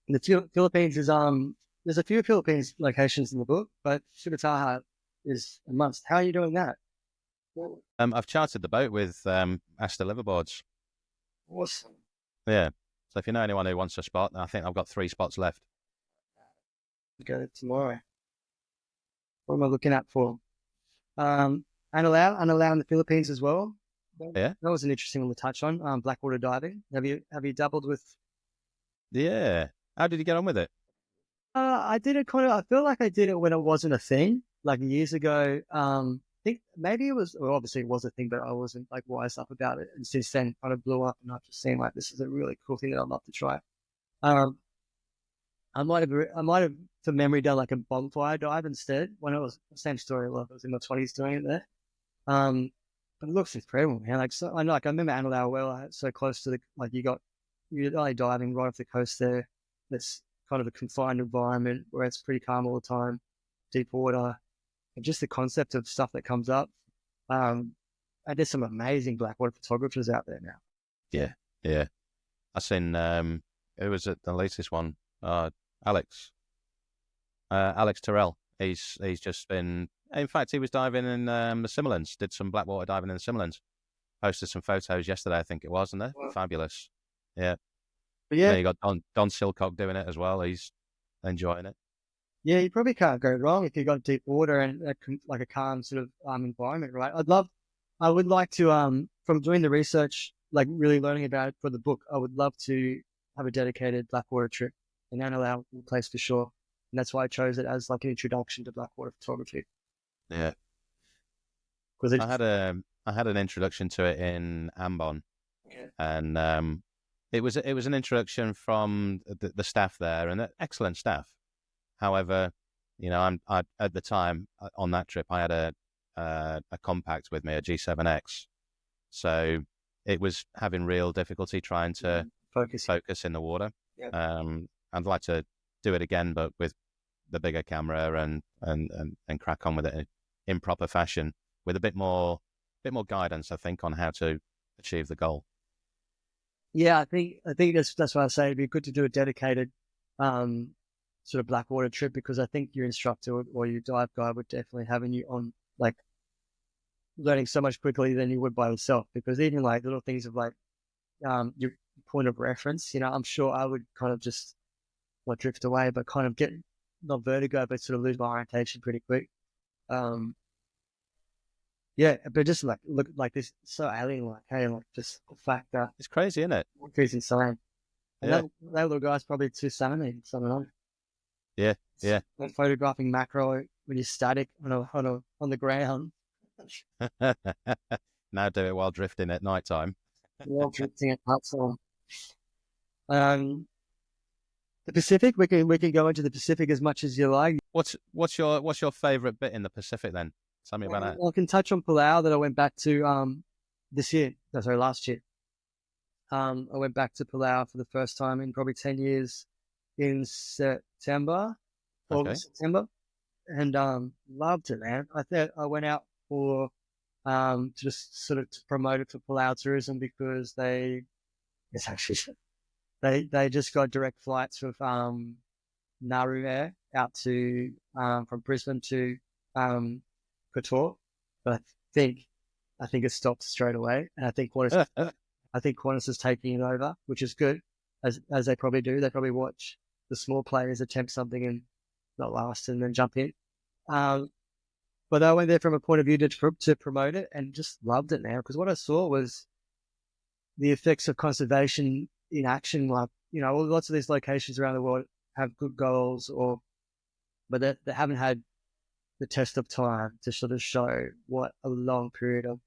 the Philippines is there's a few Philippines locations in the book, but Tubbataha is a must. How are you doing that? I've chartered the boat with Asta Liverboards. Awesome. Yeah. So if you know anyone who wants a spot, I think I've got 3 spots left. Go tomorrow. What am I looking at for? Anilao in the Philippines as well. Yeah. That was an interesting one to touch on. Blackwater diving. Have you dabbled with? Yeah. How did you get on with it? I did it I feel like I did it when it wasn't a thing. like years ago. I think maybe it was, well, obviously it was a thing, but I wasn't like wise up about it. And since then, kind of blew up, and I've just seen like this is a really cool thing that I'd love to try. Um, I might have, for memory, done like a bonfire dive instead. When it was the same story, like I was in my 20s doing it there. But it looks incredible, man. Like, so I know, like I remember Anilao well, so close to you're only diving right off the coast there. That's kind of a confined environment where it's pretty calm all the time, deep water, and just the concept of stuff that comes up. And there's some amazing blackwater photographers out there now. Yeah, yeah. I seen who was it? The latest one, Alex Terrell. He's just been. In fact, he was diving in the Similans. Did some blackwater diving in the Similans. Posted some photos yesterday, I think it was, wasn't it? Wow. Fabulous. Yeah. But yeah, you got Don Silcock doing it as well. He's enjoying it. Yeah, you probably can't go wrong if you've got deep water and like a calm sort of environment, right? I would like to from doing the research, like really learning about it for the book, I would love to have a dedicated blackwater trip in Anilao place for sure. And that's why I chose it as like an introduction to blackwater photography. Yeah. Because I had an introduction to it in Ambon. Yeah. And it was an introduction from the staff there, and excellent staff. However, you know, I at the time on that trip I had a compact with me, a G7X, so it was having real difficulty trying to focus in the water. Yeah. I'd like to do it again, but with the bigger camera and crack on with it in proper fashion, with a bit more guidance, I think, on how to achieve the goal. Yeah, I think that's why I say it'd be good to do a dedicated sort of blackwater trip, because I think your instructor or your dive guide would definitely having you on like learning so much quickly than you would by yourself, because even like little things of like your point of reference, you know, I'm sure I would kind of just not drift away, but kind of get not vertigo, but sort of lose my orientation pretty quick. Yeah, but just like look like this, so alien like, hey, like just the fact that it's crazy, isn't it? It's insane. And yeah. that little guy's probably 270, something like. Yeah, yeah. Like photographing macro when you're static on the ground. Now do it while drifting at night time. While drifting at nightfall. The Pacific, we can go into the Pacific as much as you like. What's your favorite bit in the Pacific then? Tell me about that. I can touch on Palau that I went back to last year. I went back to Palau for the first time in probably 10 years in August, September, and loved it, man. I went out for just sort of to promote it for Palau tourism, because they just got direct flights with Nauru Air out to from Brisbane to Kotor, but I think it stopped straight away, and I think Qantas is taking it over, which is good, as they probably do. They probably watch the small players attempt something and not last, and then jump in. But I went there from a point of view to promote it, and just loved it now, because what I saw was the effects of conservation in action. Like, you know, lots of these locations around the world have good goals, but they haven't had the test of time to sort of show what a long period of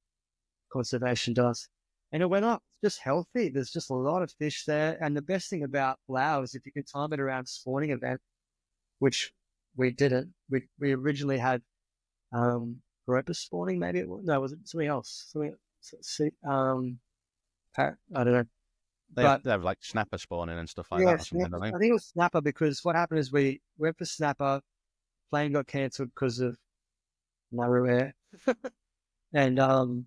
conservation does. And it went up. It's just healthy. There's just a lot of fish there. And the best thing about Palau is if you can time it around spawning event, which we didn't. We originally had grouper spawning, maybe was it something else? I don't know. They have like snapper spawning and stuff like that. Or something, I think it was snapper, because what happened is we went for snapper, plane got cancelled because of Nauru Air, and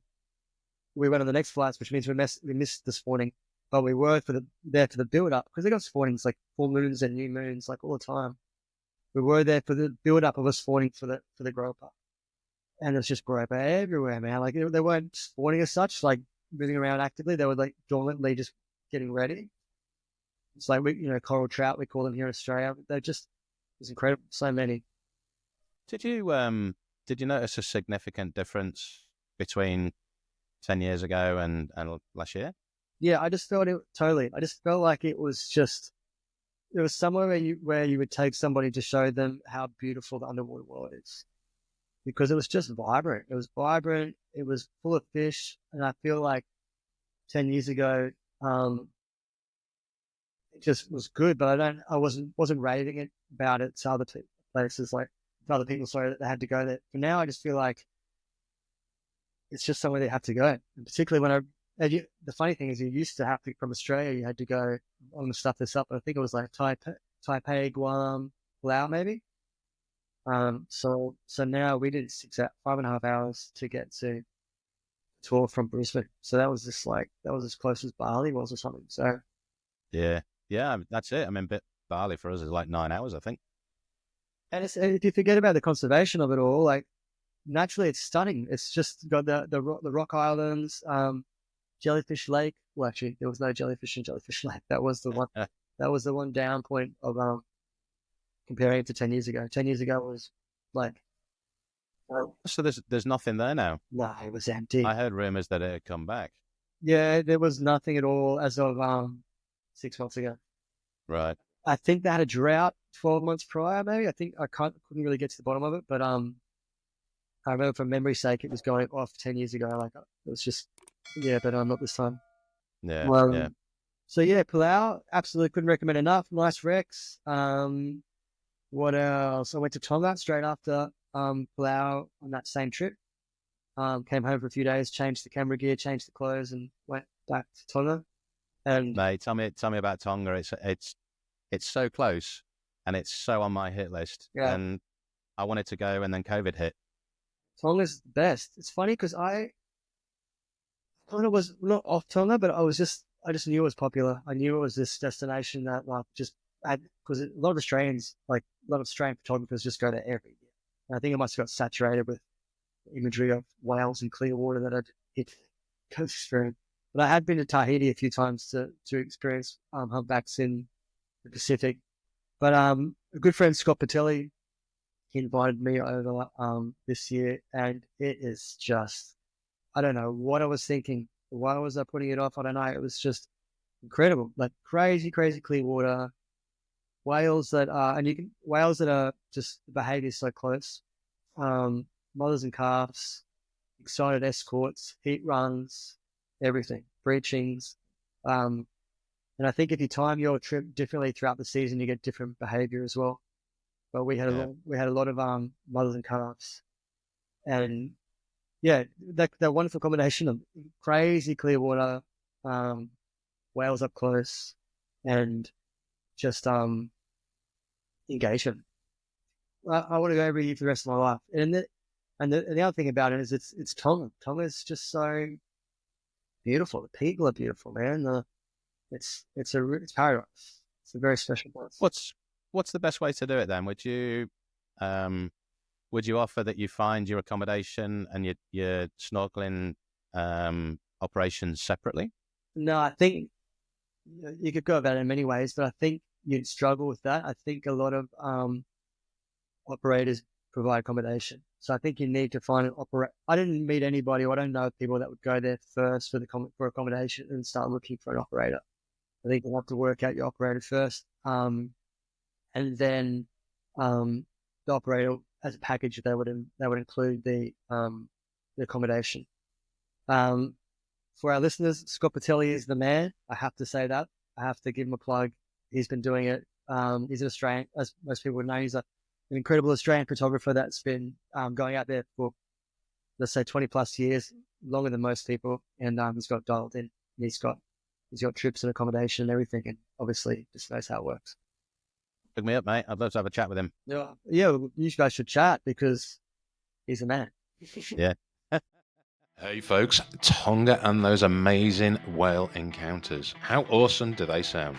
we went on the next flights, which means we missed the spawning, but we were there for the build up, because they got spawnings like full moons and new moons like all the time. We were there for the build up of a spawning for the groper, and it's just groper everywhere, man. Like they weren't spawning as such, like moving around actively. They were like dormantly just getting ready. It's like coral trout, we call them here in Australia. It's incredible. So many. Did you notice a significant difference between 10 years ago and last year? Yeah, I just felt it totally. I just felt like it was somewhere where you would take somebody to show them how beautiful the underwater world is. because it was just vibrant. It was vibrant. It was full of fish. And I feel like 10 years ago, it just was good, but I wasn't raving it about it to other places, like to other people, sorry, that they had to go there. But now I just feel like it's just somewhere they have to go. And particularly the funny thing is you used to have to, from Australia, you had to go, I'm going to stuff this up, but I think it was like Taipei, Guam, Palau, maybe. So now we did 5.5 hours to get to tour from Brisbane. So that was as close as Bali was or something. So yeah, that's it. I mean, Bali for us is like 9 hours, I think. And if you forget about the conservation of it all, like naturally it's stunning. It's just got the rock islands, Jellyfish Lake. Well, actually, there was no jellyfish in Jellyfish Lake. That was the one. That was the one down point of comparing it to 10 years ago. 10 years ago was like. So there's nothing there now. No, it was empty. I heard rumors that it had come back. Yeah, there was nothing at all as of 6 months ago. Right. I think they had a drought 12 months prior, maybe. I think couldn't really get to the bottom of it, but I remember for memory's sake, it was going off 10 years ago. Like it was just, but not this time. Yeah. Yeah. So yeah, Palau, absolutely couldn't recommend enough. Nice wrecks. What else? I went to Tonga straight after Palau on that same trip. Came home for a few days, changed the camera gear, changed the clothes, and went back to Tonga. And mate, tell me about Tonga. It's so close, and it's so on my hit list. Yeah. And I wanted to go, and then COVID hit. Tonga's the best. It's funny because I kind of was not off Tonga, but I just knew it was popular. I knew it was this destination that because a lot of Australians, like a lot of Australian photographers, just go there every year. And I think I must have got saturated with imagery of whales and clear water that I'd hit coast through. But I had been to Tahiti a few times to experience humpbacks in the Pacific. But a good friend, Scott Patelli, he invited me over this year, and it is just, I don't know what I was thinking. Why was I putting it off? I don't know. It was just incredible, like crazy clear water, whales that are just, the behavior is so close. Mothers and calves, excited escorts, heat runs, everything, breachings. And I think if you time your trip differently throughout the season, you get different behavior as well. But we had a lot of mothers and calves, and that wonderful combination of crazy clear water, whales up close, and just engagement. I want to go every year for the rest of my life. And the other thing about it is it's Tonga. Tonga is just so beautiful. The people are beautiful, man. It's paradise. It's a very special place. What's the best way to do it then? Would you offer that you find your accommodation and your snorkeling operations separately? No, I think you could go about it in many ways, but I think you'd struggle with that. I think a lot of operators provide accommodation. So I think you need to find an operator. I didn't meet anybody, or I don't know people that would go there first for accommodation and start looking for an operator. I think you'll have to work out your operator first. And then the operator as a package, they would include the accommodation. For our listeners, Scott Patelli is the man. I have to say that. I have to give him a plug. He's been doing it. He's an Australian, as most people would know. He's an incredible Australian photographer that's been going out there for, let's say, 20 plus years, longer than most people. And he's got dialed in. He's got trips and accommodation and everything, and obviously just knows how it works. Pick me up, mate. I'd love to have a chat with him. Yeah, you guys should chat because he's a man. Yeah. Hey folks, Tonga and those amazing whale encounters. How awesome do they sound?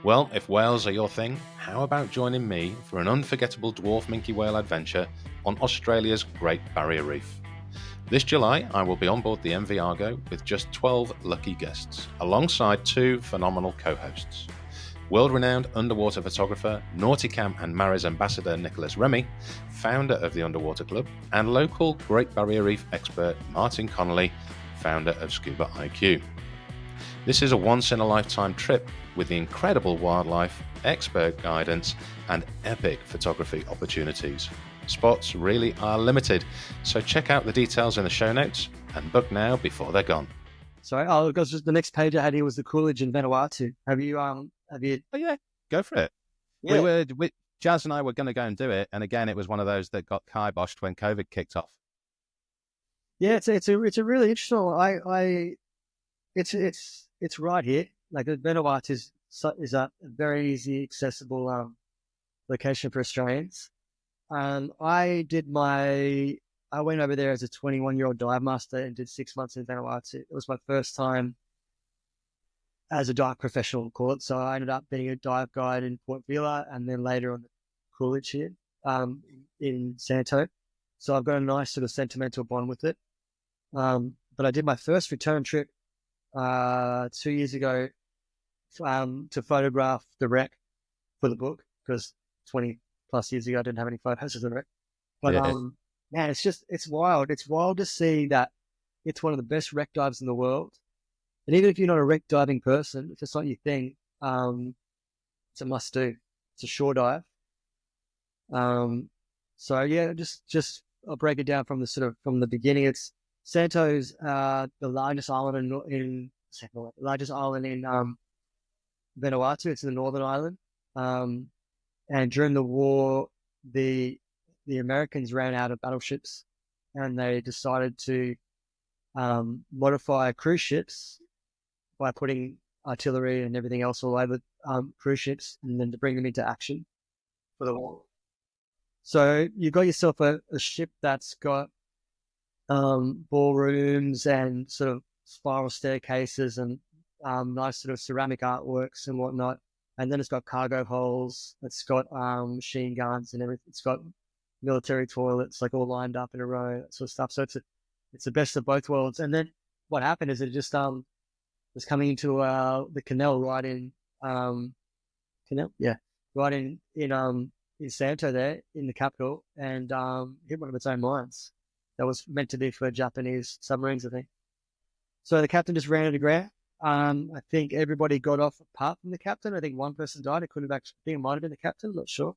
Well, if whales are your thing, how about joining me for an unforgettable dwarf minke whale adventure on Australia's Great Barrier Reef? This July, I will be on board the MV Argo with just 12 lucky guests, alongside 2 phenomenal co-hosts. World-renowned underwater photographer, Nauticam and Maris ambassador Nicolas Remy, founder of the Underwater Club, and local Great Barrier Reef expert Martin Connolly, founder of Scuba IQ. This is a once-in-a-lifetime trip with the incredible wildlife, expert guidance, and epic photography opportunities. Spots really are limited, so check out the details in the show notes and book now before they're gone. Sorry, because the next page I had here was the Coolidge in Vanuatu. Have you? Oh yeah, go for it. Yeah. Jazz and I were going to go and do it, and again, it was one of those that got kiboshed when COVID kicked off. Yeah, it's a really interesting. It's right here. Like Vanuatu is a very easy accessible location for Australians. I went over there as a 21-year-old dive master and did 6 months in Vanuatu. It was my first time as a dive professional, call it. So I ended up being a dive guide in Port Vila and then later on the Coolidge here in Santo. So I've got a nice sort of sentimental bond with it. But I did my first return trip 2 years ago to photograph the wreck for the book, because 20 plus years ago I didn't have any photos of the wreck. But man, it's wild. It's wild to see that it's one of the best wreck dives in the world. And even if you're not a wreck diving person, if it's not your thing, it's a must do. It's a shore dive. So yeah, just I'll break it down from the beginning. It's Santo's the largest island in Vanuatu. It's in the northern island. And during the war, the Americans ran out of battleships, and they decided to modify cruise ships by putting artillery and everything else all over cruise ships, and then to bring them into action for the war. So you got yourself a ship that's got ballrooms and sort of spiral staircases and nice sort of ceramic artworks and whatnot. And then it's got cargo holds. It's got machine guns and everything. It's got military toilets like all lined up in a row, that sort of stuff. So it's the best of both worlds. And then what happened is it just was coming into the canal right in in Santo there in the capital, and hit one of its own mines that was meant to be for Japanese submarines, I think. So the captain just ran it aground. I think everybody got off apart from the captain. I think one person died. It could have actually been, it might have been the captain, I'm not sure.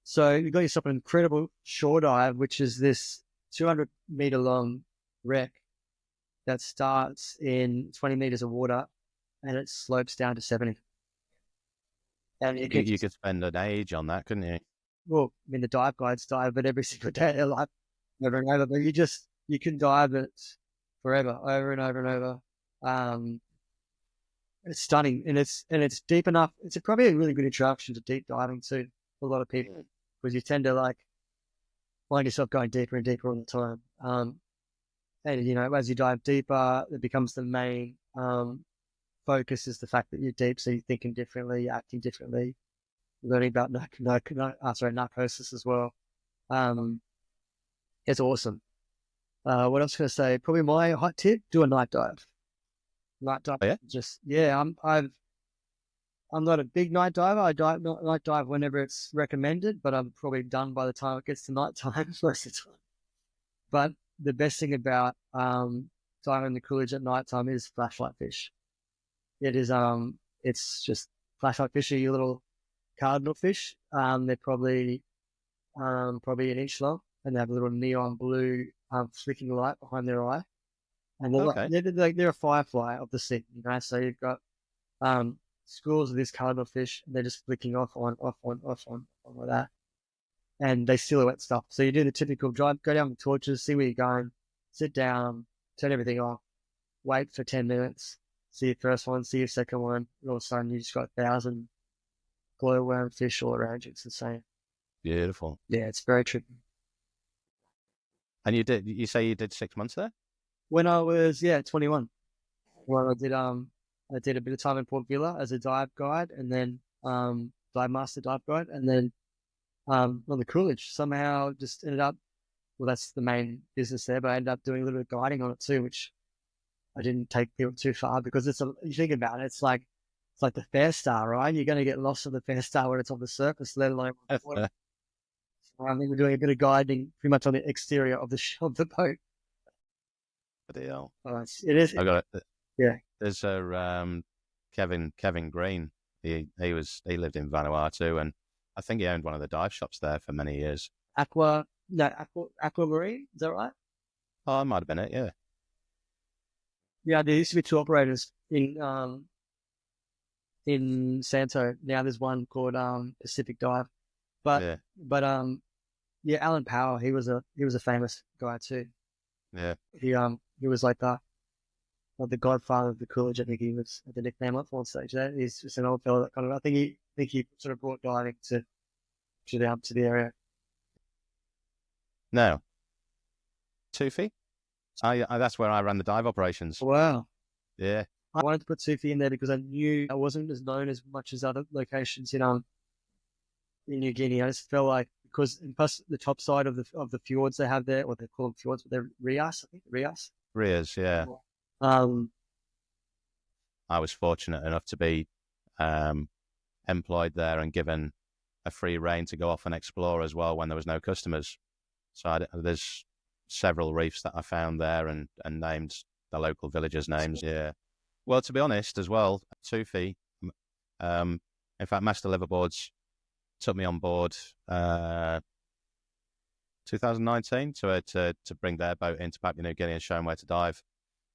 So you got yourself an incredible shore dive, which is this 200-meter long wreck that starts in 20 meters of water and it slopes down to 70. And you could spend an age on that, couldn't you? Well, I mean, the dive guides dive it every single day of their life, over and over, but you can dive it forever, over and over and over. It's stunning, and it's deep enough. It's probably a really good introduction to deep diving too for a lot of people, because you tend to find yourself going deeper and deeper all the time. And as you dive deeper, it becomes the main focus is the fact that you're deep, so you're thinking differently, you're acting differently, learning about narcosis as well. It's awesome. What else can I say? Probably my hot tip: do a night dive. Night dive. Oh, yeah? I'm not a big night diver. I night dive whenever it's recommended, but I'm probably done by the time it gets to night time most of the time. But the best thing about diving the Coolidge at night time is flashlight fish. It is it's just flashlight fish are your little cardinal fish. They're probably an inch long, and they have a little neon blue flicking light behind their eye. And they're a firefly of the sea, So you've got schools of these cardinal fish, and they're just flicking off on like that. And they silhouette stuff. So you do the typical drive, go down with torches, see where you're going, sit down, turn everything off, wait for 10 minutes, see your first one, see your second one, and all of a sudden you just got 1,000 glowworm fish all around you. It's insane. Beautiful. Yeah, it's very trippy. And you say you did 6 months there? When I was 21. Well, I did a bit of time in Port Vila as a dive guide, and then dive master dive guide, and then on the Coolidge somehow just ended up, well, that's the main business there, but I ended up doing a little bit of guiding on it too, which I didn't take people too far, because you think about it, it's like the Fair Star, right? You're going to get lost on the Fair Star when it's on the surface, let alone on the water. So I think we're doing a bit of guiding pretty much on the exterior of the boat. Bloody hell. Oh, it is. I got it. Yeah. There's a Kevin Green. He lived in Vanuatu, and I think he owned one of the dive shops there for many years. Aquamarine, is that right? Oh, that might have been it. Yeah. Yeah, there used to be two operators in Santo. Now there's one called Pacific Dive. But Alan Power, he was a famous guy too. Yeah. He was like the godfather of the Coolidge. I think he was the nickname up on stage there. He's just an old fellow that kind of, I think he sort of brought diving to the area. No. Tufi? That's where I ran the dive operations. Wow. Yeah. I wanted to put Tufi in there because I knew I wasn't as known as much as other locations in New Guinea. I just felt like, because plus the top side of the fjords they have there, what they call them fjords, but they're rias, I think. Rias, yeah. I was fortunate enough to be employed there and given a free rein to go off and explore as well when there was no customers. So there's several reefs that I found there and named the local villagers' names. Yeah. Well, to be honest as well, Tufi, in fact, Master Liverboards took me on board 2019 to bring their boat into Papua New Guinea and show them where to dive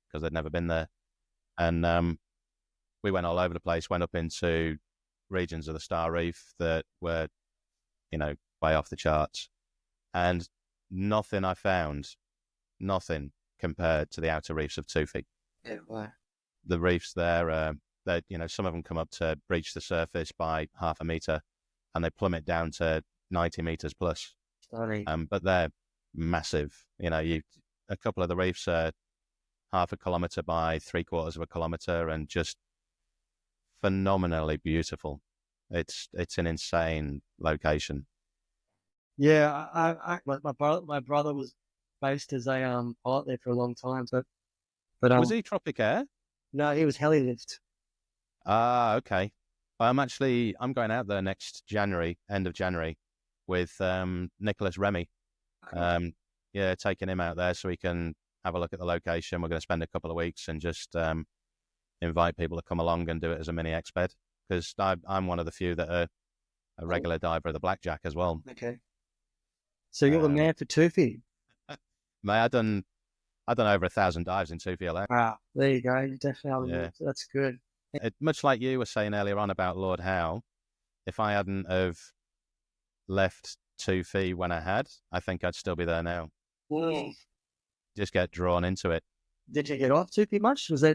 because they'd never been there. And we went all over the place, went up into regions of the Star Reef that were, way off the charts. And nothing I found, compared to the outer reefs of Tufi. Yeah, wow. The reefs there, some of them come up to breach the surface by 0.5 meter, and they plummet down to 90 meters plus. Sorry. But they're massive. A couple of the reefs are 0.5 kilometer by 3/4 kilometer, and just phenomenally beautiful. It's an insane location. Yeah, my brother was based as a pilot there for a long time, but was he Tropic Air? No, he was heli-lift. Ah, okay. I'm going out there next January, end of January, with Nicolas Remy. Taking him out there so he can have a look at the location. We're going to spend a couple of weeks and just invite people to come along and do it as a mini exped, because I'm one of the few that are a regular diver of the blackjack as well. Okay. So you're the man for Tufi. Mate, I've done over 1,000 dives in Tufi alone. Wow, there you go. You definitely, yeah. That's good. Much like you were saying earlier on about Lord Howe, if I hadn't have left Tufi when I had, I think I'd still be there now. Mm. Just get drawn into it. Did you get off Tufi much? Was there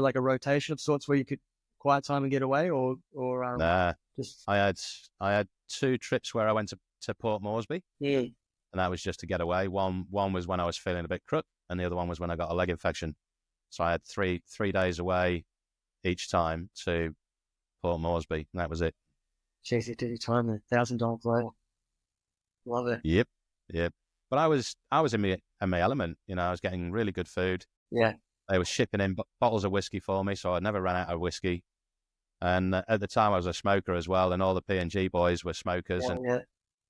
like a rotation of sorts where you could quiet time and get away, or nah? Just I had 2 trips where I went to Port Moresby. Yeah. And that was just to get away. One was when I was feeling a bit crook, and the other one was when I got a leg infection. So I had three days away each time to Port Moresby, and that was it. Jeez, you did your time there. $1,000 later. Love it. Yep. But I was in my element. I was getting really good food. Yeah. They were shipping in bottles of whiskey for me, so I never ran out of whiskey. And at the time, I was a smoker as well, and all the P&G boys were smokers.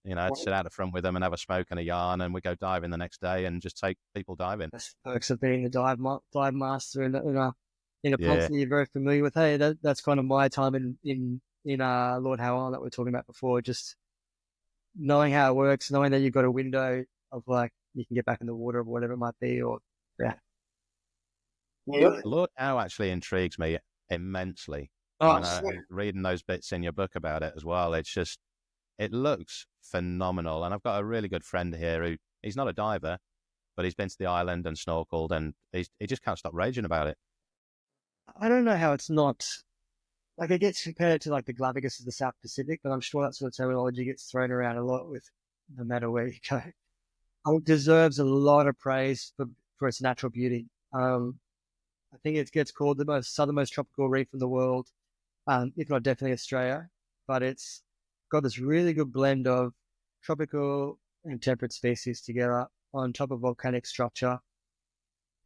I'd sit out the front with them and have a smoke and a yarn, and we'd go diving the next day and just take people diving. That's the perks of being a dive master in a place that you're very familiar with. Hey, that's kind of my time in Lord Howe Island that we were talking about before. Just knowing how it works, knowing that you've got a window of like you can get back in the water or whatever it might be, or Lord Howe actually intrigues me immensely. Reading those bits in your book about it as well, it looks phenomenal. And I've got a really good friend here who, he's not a diver, but he's been to the island and snorkeled, and he just can't stop raging about it. I don't know how it's not, like it gets compared to like the Galapagos of the South Pacific, but I'm sure that sort of terminology gets thrown around a lot with no matter where you go. It deserves a lot of praise for its natural beauty. I think it gets called the southernmost tropical reef in the world, if not definitely Australia, but it's got this really good blend of tropical and temperate species together on top of volcanic structure.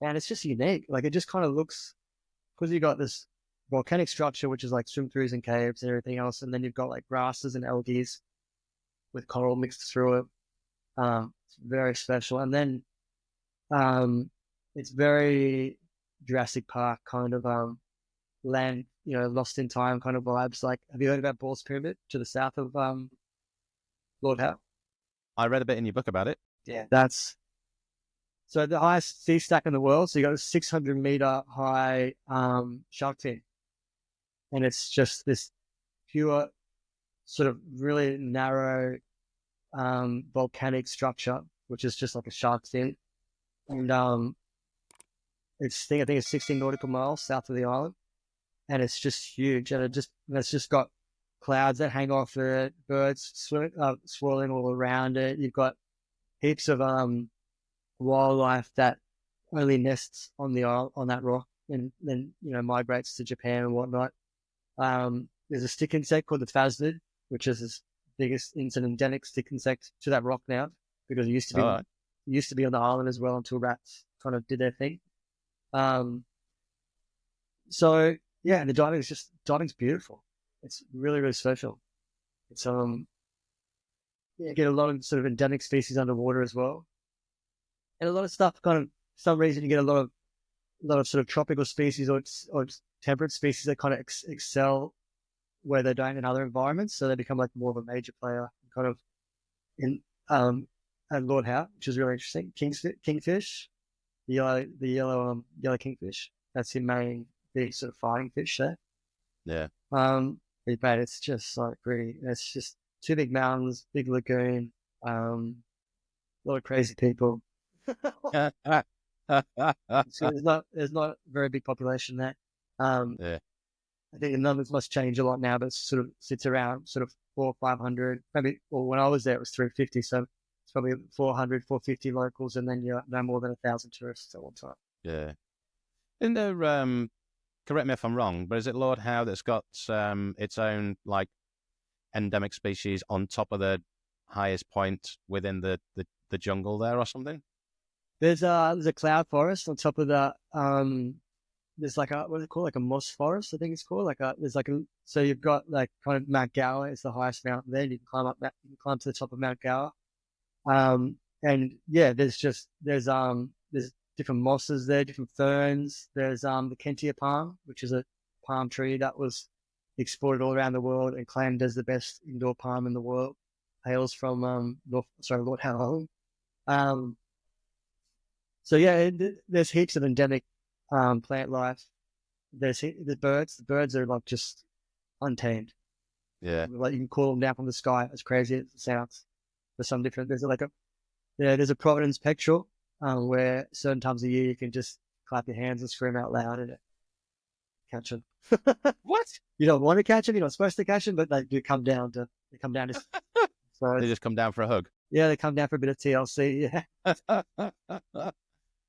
And it's just unique. Like it just kind of looks, because you got this volcanic structure, which is like swim-throughs and caves and everything else. And then you've got like grasses and algae with coral mixed through it. It's very special. And then it's very Jurassic Park kind of land, lost in time kind of vibes. Like, have you heard about Ball's Pyramid to the south of Lord Howe? I read a bit in your book about it. Yeah, that's so the highest sea stack in the world. So you got a 600-meter high shark fin, and it's just this pure, sort of really narrow volcanic structure, which is just like a shark fin, and I think it's 16 nautical miles south of the island, and it's just huge, and it's just got clouds that hang off it, birds swirling all around it. You've got heaps of wildlife that only nests on the isle, on that rock, and then migrates to Japan and whatnot. There's a stick insect called the phasmid, which is the biggest, it's an endemic stick insect to that rock now, because it used to be on the island as well until rats kind of did their thing. So yeah, the diving's beautiful. It's really, really special. It's you get a lot of sort of endemic species underwater as well, and a lot of stuff. Kind of, for some reason, you get a lot of sort of tropical species or temperate species that kind of excel where they don't in other environments, so they become like more of a major player, kind of in at Lord Howe, which is really interesting. Kingfish, the yellow kingfish. That's the main big sort of fighting fish there. Yeah. But it's just so pretty. It's just two big mountains, big lagoon, a lot of crazy people. So there's not a very big population there. Yeah. I think the numbers must change a lot now, but it sort of sits around sort of 400 or 500. Maybe, well, when I was there, it was 350. So it's probably 400, 450 locals, and then no more than 1,000 tourists at one time. Yeah. In there, correct me if I'm wrong, but is it Lord Howe that's got its own like endemic species on top of the highest point within the jungle there or something? There's a cloud forest on top of the there's like what is it called, like a moss forest, I think it's called. So you've got like kind of Mount Gower is the highest mountain there. You can climb to the top of Mount Gower, and yeah, there's different mosses there, different ferns. There's the Kentia palm, which is a palm tree that was exported all around the world and claimed as the best indoor palm in the world. Hails from Lord Howe. So yeah, there's heaps of endemic plant life. There's the birds. The birds are like just untamed. Yeah, like you can call them down from the sky. As crazy as it sounds. There's some different. There's a Providence petrel. Where certain times of year you can just clap your hands and scream out loud and catch them. What? You don't want to catch them, you're not supposed to catch them, but they do come down to. So they just come down for a hug. Yeah, they come down for a bit of TLC. Yeah,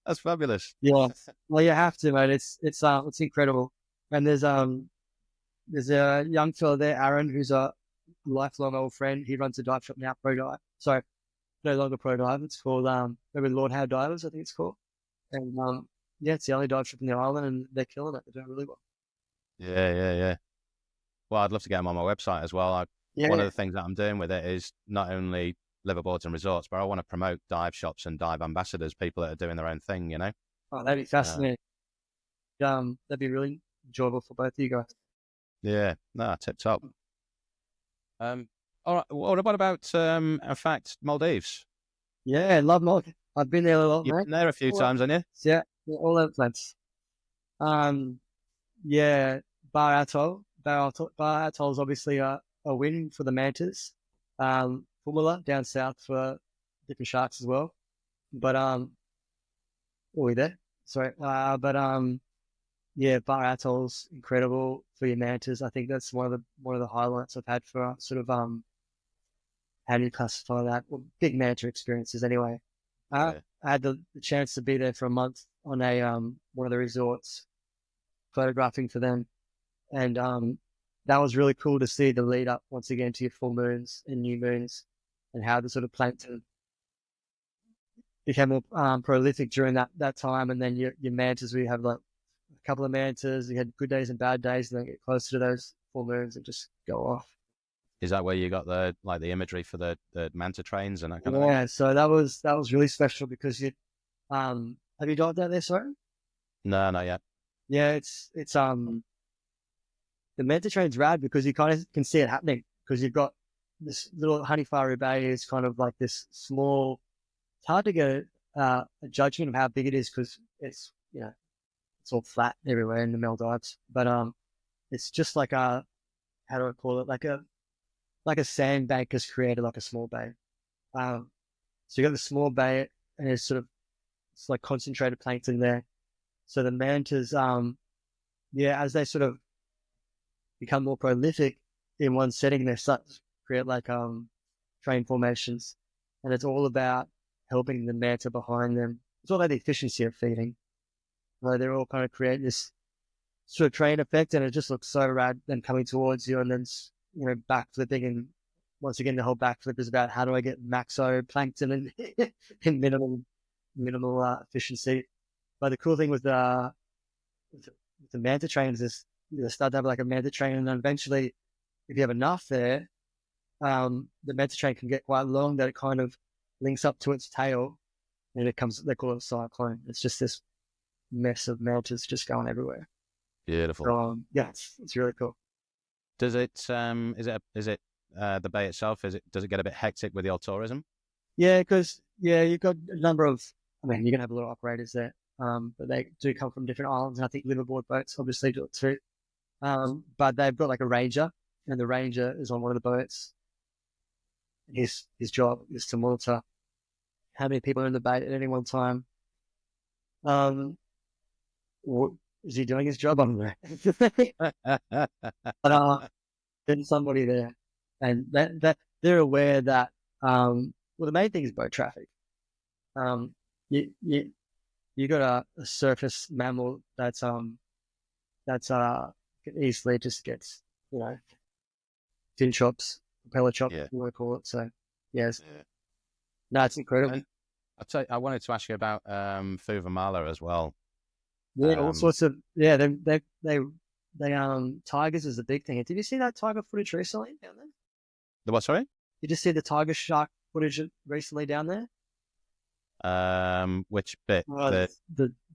that's fabulous. Yeah, well, you have to, mate. It's incredible. And there's a young fella there, Aaron, who's a lifelong old friend. He runs a dive shop now, Pro Dive. Sorry. No longer Pro Dive. It's called maybe Lord Howe Divers, I think it's called. And yeah, it's the only dive shop in the island, and they're killing it. They're doing really well. Yeah. Well, I'd love to get them on my website as well. One of the things that I'm doing with it is not only liveaboards and resorts, but I want to promote dive shops and dive ambassadors, people that are doing their own thing. Oh, that'd be fascinating. That'd be really enjoyable for both of you guys. Yeah, tip top. All right. What about, in fact, Maldives? Yeah, I love Maldives. I've been there a lot. You've been there a few times, haven't you? Yeah, all over the place. Yeah, Bar Atoll. Bar Atoll is obviously a win for the mantas. Fuvahmulah down south for different sharks as well. But were we there? Sorry. Yeah, Bar Atoll's incredible for your mantas. I think that's one of the highlights I've had for sort of how do you classify that? Well, big manta experiences anyway. I had the chance to be there for a month on a one of the resorts, photographing for them, and that was really cool to see the lead up once again to your full moons and new moons, and how the sort of plankton became more prolific during that time. And then your mantas, we have like a couple of mantas. We had good days and bad days, and then get closer to those full moons and just go off. Is that where you got the imagery for the manta trains and that kind of thing? Yeah, so that was really special because Have you dived out there, sorry? No, not yet. Yeah, it's the manta train's rad because you kind of can see it happening because you've got this little Honeyfaru Bay is kind of like this small. It's hard to get a judgment of how big it is because it's it's all flat everywhere in the Maldives, but it's just like how do I call it, like a sandbank has created like a small bay. So you got the small bay and it's like concentrated plankton there. So the mantas, as they sort of become more prolific in one setting, they start to create like train formations, and it's all about helping the manta behind them. It's all about the efficiency of feeding. They're all kind of creating this sort of train effect, and it just looks so rad. Them coming towards you, and then backflipping, and once again the whole backflip is about how do I get maxo plankton and in minimal efficiency. But the cool thing with the manta trains is you start to have like a manta train, and then eventually, if you have enough there, the manta train can get quite long that it kind of links up to its tail, and they call it a cyclone. It's just this mess of mantas just going everywhere. Beautiful. So, it's really cool. Does it is it the bay itself? Does it get a bit hectic with the old tourism? Yeah, because you've got a number of. I mean, you're gonna have a lot of operators there, but they do come from different islands. And I think liverboard boats obviously do it too. But they've got like a ranger, and the ranger is on one of the boats. His job is to monitor how many people are in the boat at any one time. Is he doing his job? I don't know. But there's somebody there, and that they're aware that the main thing is boat traffic. You got a surface mammal that's easily just gets fin chops, propeller chops, you want to call it. So yes, no, it's incredible. And I wanted to ask you about Fuvahmulah as well. Yeah, all sorts of they tigers is the big thing. Did you see that tiger footage recently down there? The what? Sorry? Did you see the tiger shark footage recently down there? Which bit? There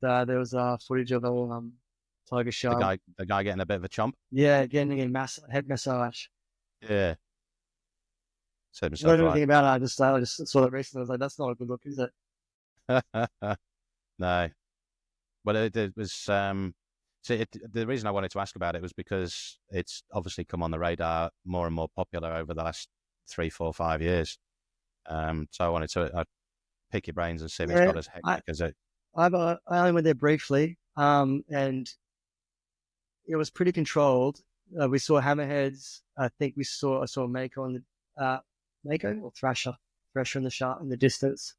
was footage of a tiger shark. The guy getting a bit of a chomp. Yeah, getting a head massage. Yeah. I don't know anything about it. I just saw it recently. I was like, that's not a good look, is it? No. But it was. The reason I wanted to ask about it was because it's obviously come on the radar more and more popular over the last 3, 4, 5 years. So I wanted to pick your brains and see if it's got as hectic as it. I only went there briefly, and it was pretty controlled. We saw hammerheads. I think I saw a mako on the mako or thrasher in the distance.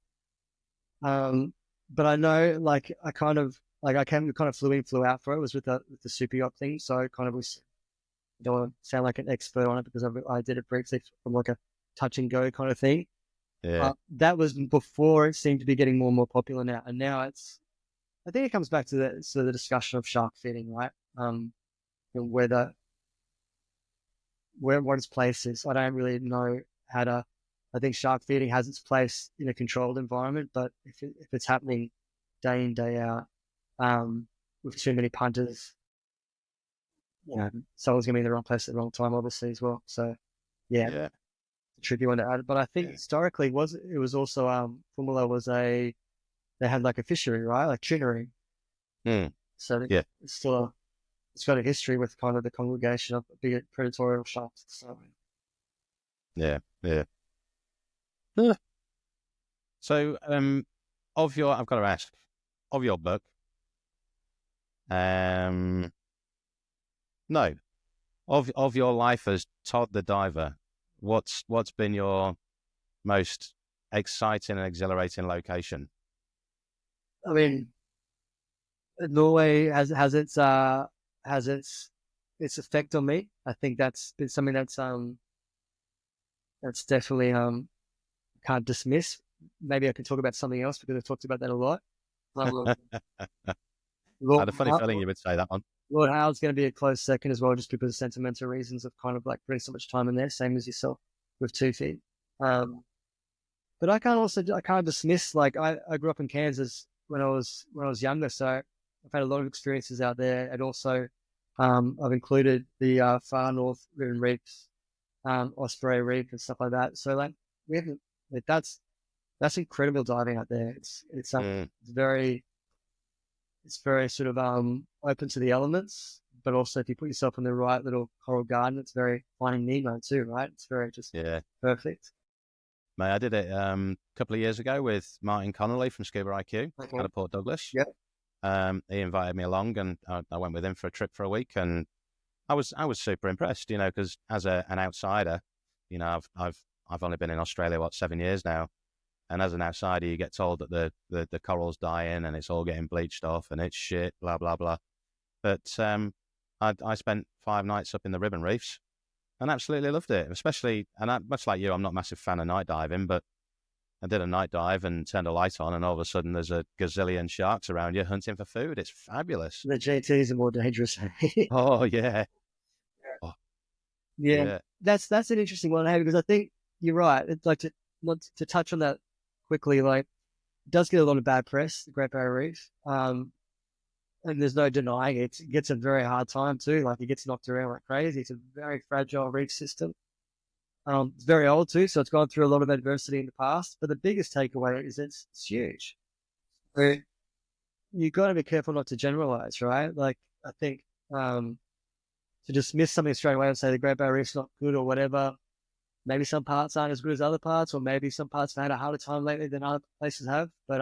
But I know, like, I kind of flew in, flew out for it. It was with the super yacht thing, so I kind of was. I don't want to sound like an expert on it because I did it briefly from like a touch and go kind of thing. Yeah, that was before it seemed to be getting more and more popular now, and now it's. I think it comes back to the discussion of shark feeding, right? And what its place is. I don't really know how to. I think shark feeding has its place in a controlled environment, but if it's happening day in, day out, with too many punters, someone's going to be in the wrong place at the wrong time, obviously, as well. So, yeah. A tricky one to add. But I think historically it was also, Fuvahmulah was they had like a fishery, right? Like tunery. So it's still it's got a history with kind of the congregation of big predatorial sharks. So. Yeah. So, I've got to ask, of your book, of your life as Todd the diver, what's been your most exciting and exhilarating location? I mean, Norway has its effect on me. I think that's been something that's definitely can't dismiss. Maybe I can talk about something else because I've talked about that a lot. I had a funny feeling you would say that one. Lord Howe's going to be a close second as well, just because of sentimental reasons of kind of like putting so much time in there, same as yourself with Tufi. But I can't dismiss, like I grew up in Kansas when I was younger. So I've had a lot of experiences out there, and also I've included the far north ribbon reefs, Osprey Reef and stuff like that. So like we haven't, like, that's incredible diving out there. It's very sort of open to the elements, but also if you put yourself in the right little coral garden, it's very Finding Nemo too, right? It's very just perfect. Mate, I did it a couple of years ago with Martin Connolly from Scuba IQ out of Port Douglas. Yep. He invited me along, and I went with him for a trip for a week, and I was super impressed, you know, because as an outsider, you know, I've only been in Australia 7 years now, and as an outsider, you get told that the coral's dying and it's all getting bleached off and it's shit, blah blah blah. But I spent 5 nights up in the ribbon reefs and absolutely loved it, especially, and much like you, I'm not a massive fan of night diving, but I did a night dive and turned a light on, and all of a sudden there's a gazillion sharks around you hunting for food. It's fabulous. The JTs are more dangerous. Oh, yeah. Yeah. That's an interesting one, hey, because I think you're right. It's like to touch on that quickly, like it does get a lot of bad press, the Great Barrier Reef. And there's no denying it. It gets a very hard time too. Like it gets knocked around like crazy. It's a very fragile reef system. It's very old too, so it's gone through a lot of adversity in the past. But the biggest takeaway is it's huge. You've got to be careful not to generalize, right? Like I think to dismiss something straight away and say the Great Barrier Reef's not good or whatever. Maybe some parts aren't as good as other parts, or maybe some parts have had a harder time lately than other places have. But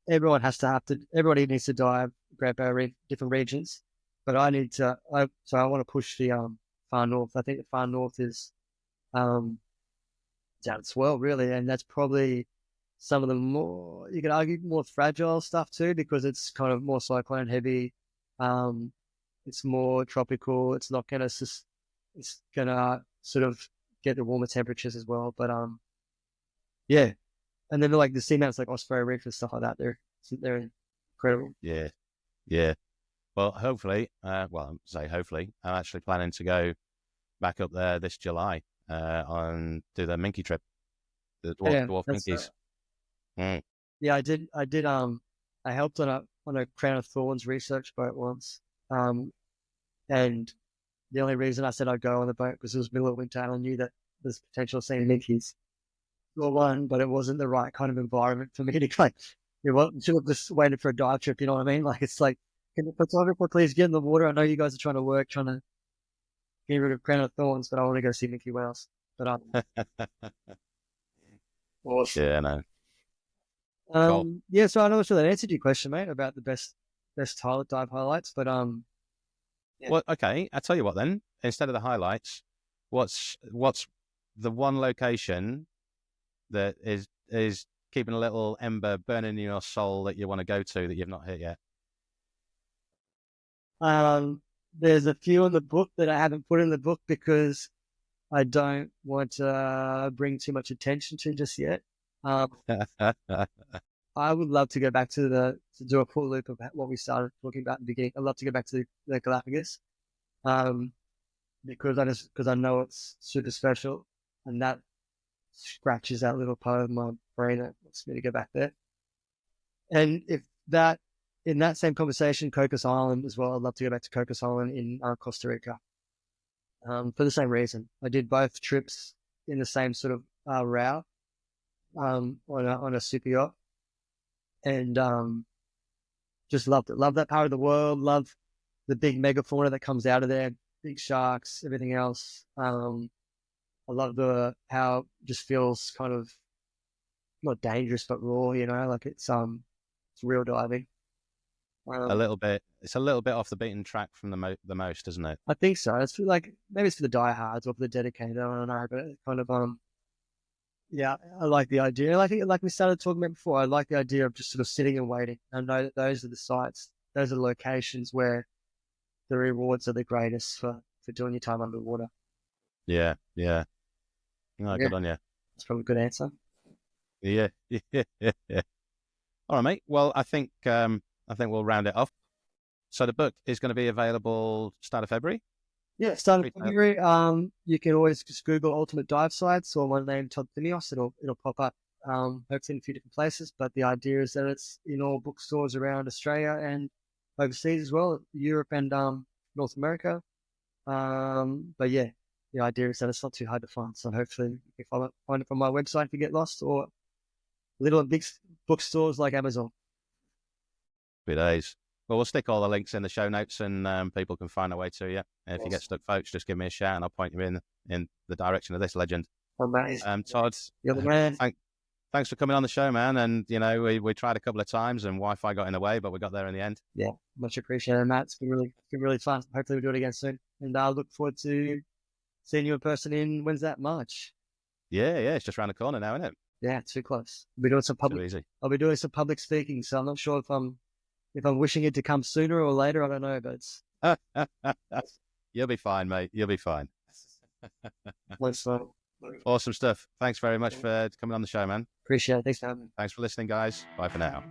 everybody needs to dive Great Barrier Reef, different regions. But I want to push the far north. I think the far north is down as well, really, and that's probably some of the more, you could argue, more fragile stuff too, because it's kind of more cyclone heavy. It's more tropical. It's not gonna it's gonna sort of get the warmer temperatures as well. But yeah, and then like the seamounts like Osprey Reef and stuff like that, they're incredible. Yeah. Well, hopefully, hopefully, I'm actually planning to go back up there this July on do the Minke trip, the dwarf Minkies. Yeah, I did. I helped on a Crown of Thorns research boat once, and the only reason I said I'd go on the boat was it was middle of winter and I knew that there's potential of seeing Minkies. Well, one, but it wasn't the right kind of environment for me to go. Should have just waited for a dive trip. You know what I mean? Like it's like, can the photographer please get in the water? I know you guys are trying to get rid of Crown of Thorns, but I want to go see Minke whales. But awesome. Yeah, no. Cool. Yeah, so I'm not sure that answered your question, mate, about the best dive highlights. But yeah. Well, okay. I'll tell you what then. Instead of the highlights, what's the one location that is keeping a little ember burning in your soul that you want to go to that you've not hit yet? There's a few in the book that I haven't put in the book because I don't want to bring too much attention to just yet. I would love to go back to do a full loop of what we started talking about in the beginning. I'd love to go back to the Galapagos, because I know it's super special, and that scratches that little part of my brain that wants me to go back there. And if that, in that same conversation, Cocos Island as well, I'd love to go back to Cocos Island in Costa Rica, for the same reason. I did both trips in the same sort of route, on a super yacht, and just loved it. Love that part of the world. Love the big megafauna that comes out of there, big sharks, everything else. I love how it just feels kind of not dangerous but raw, you know, like it's real diving. A little bit. It's a little bit off the beaten track from the most, isn't it? I think so. It's like maybe it's for the diehards or for the dedicated. I don't know, but it kind of yeah, I like the idea. I think, like we started talking about before, I like the idea of just sort of sitting and waiting. I know that those are the sites, those are the locations where the rewards are the greatest for doing your time underwater. Yeah. No, good on you. That's probably a good answer. Yeah. All right, mate. Well, I think we'll round it off. So the book is going to be available start of February. Yeah, start of February. You can always just Google Ultimate Dive Sites or my name, Todd Thimios. It'll pop up. hopefully in a few different places. But the idea is that it's in all bookstores around Australia and overseas as well, Europe and North America. But yeah, the idea is that it's not too hard to find. So hopefully if I find it from my website if you get lost, or little and big bookstores like Amazon. Good days. Well, we'll stick all the links in the show notes, and people can find their way to you. And if you get stuck, folks, just give me a shout and I'll point you in the direction of this legend. Amazing. Todd, You're the man. Thanks for coming on the show, man. And, you know, we tried a couple of times and Wi-Fi got in the way, but we got there in the end. Yeah, much appreciated, Matt. It's been really fun. Hopefully we'll do it again soon. And I'll look forward to seeing you in person when's that, March? Yeah, it's just around the corner now, isn't it? Yeah, too close. I'll be doing some public. Too easy. I'll be doing some public speaking, so I'm not sure if I'm wishing it to come sooner or later. I don't know, but it's. You'll be fine, mate. You'll be fine. Awesome stuff. Thanks very much for coming on the show, man. Appreciate it. Thanks for having me. Thanks for listening, guys. Bye for now.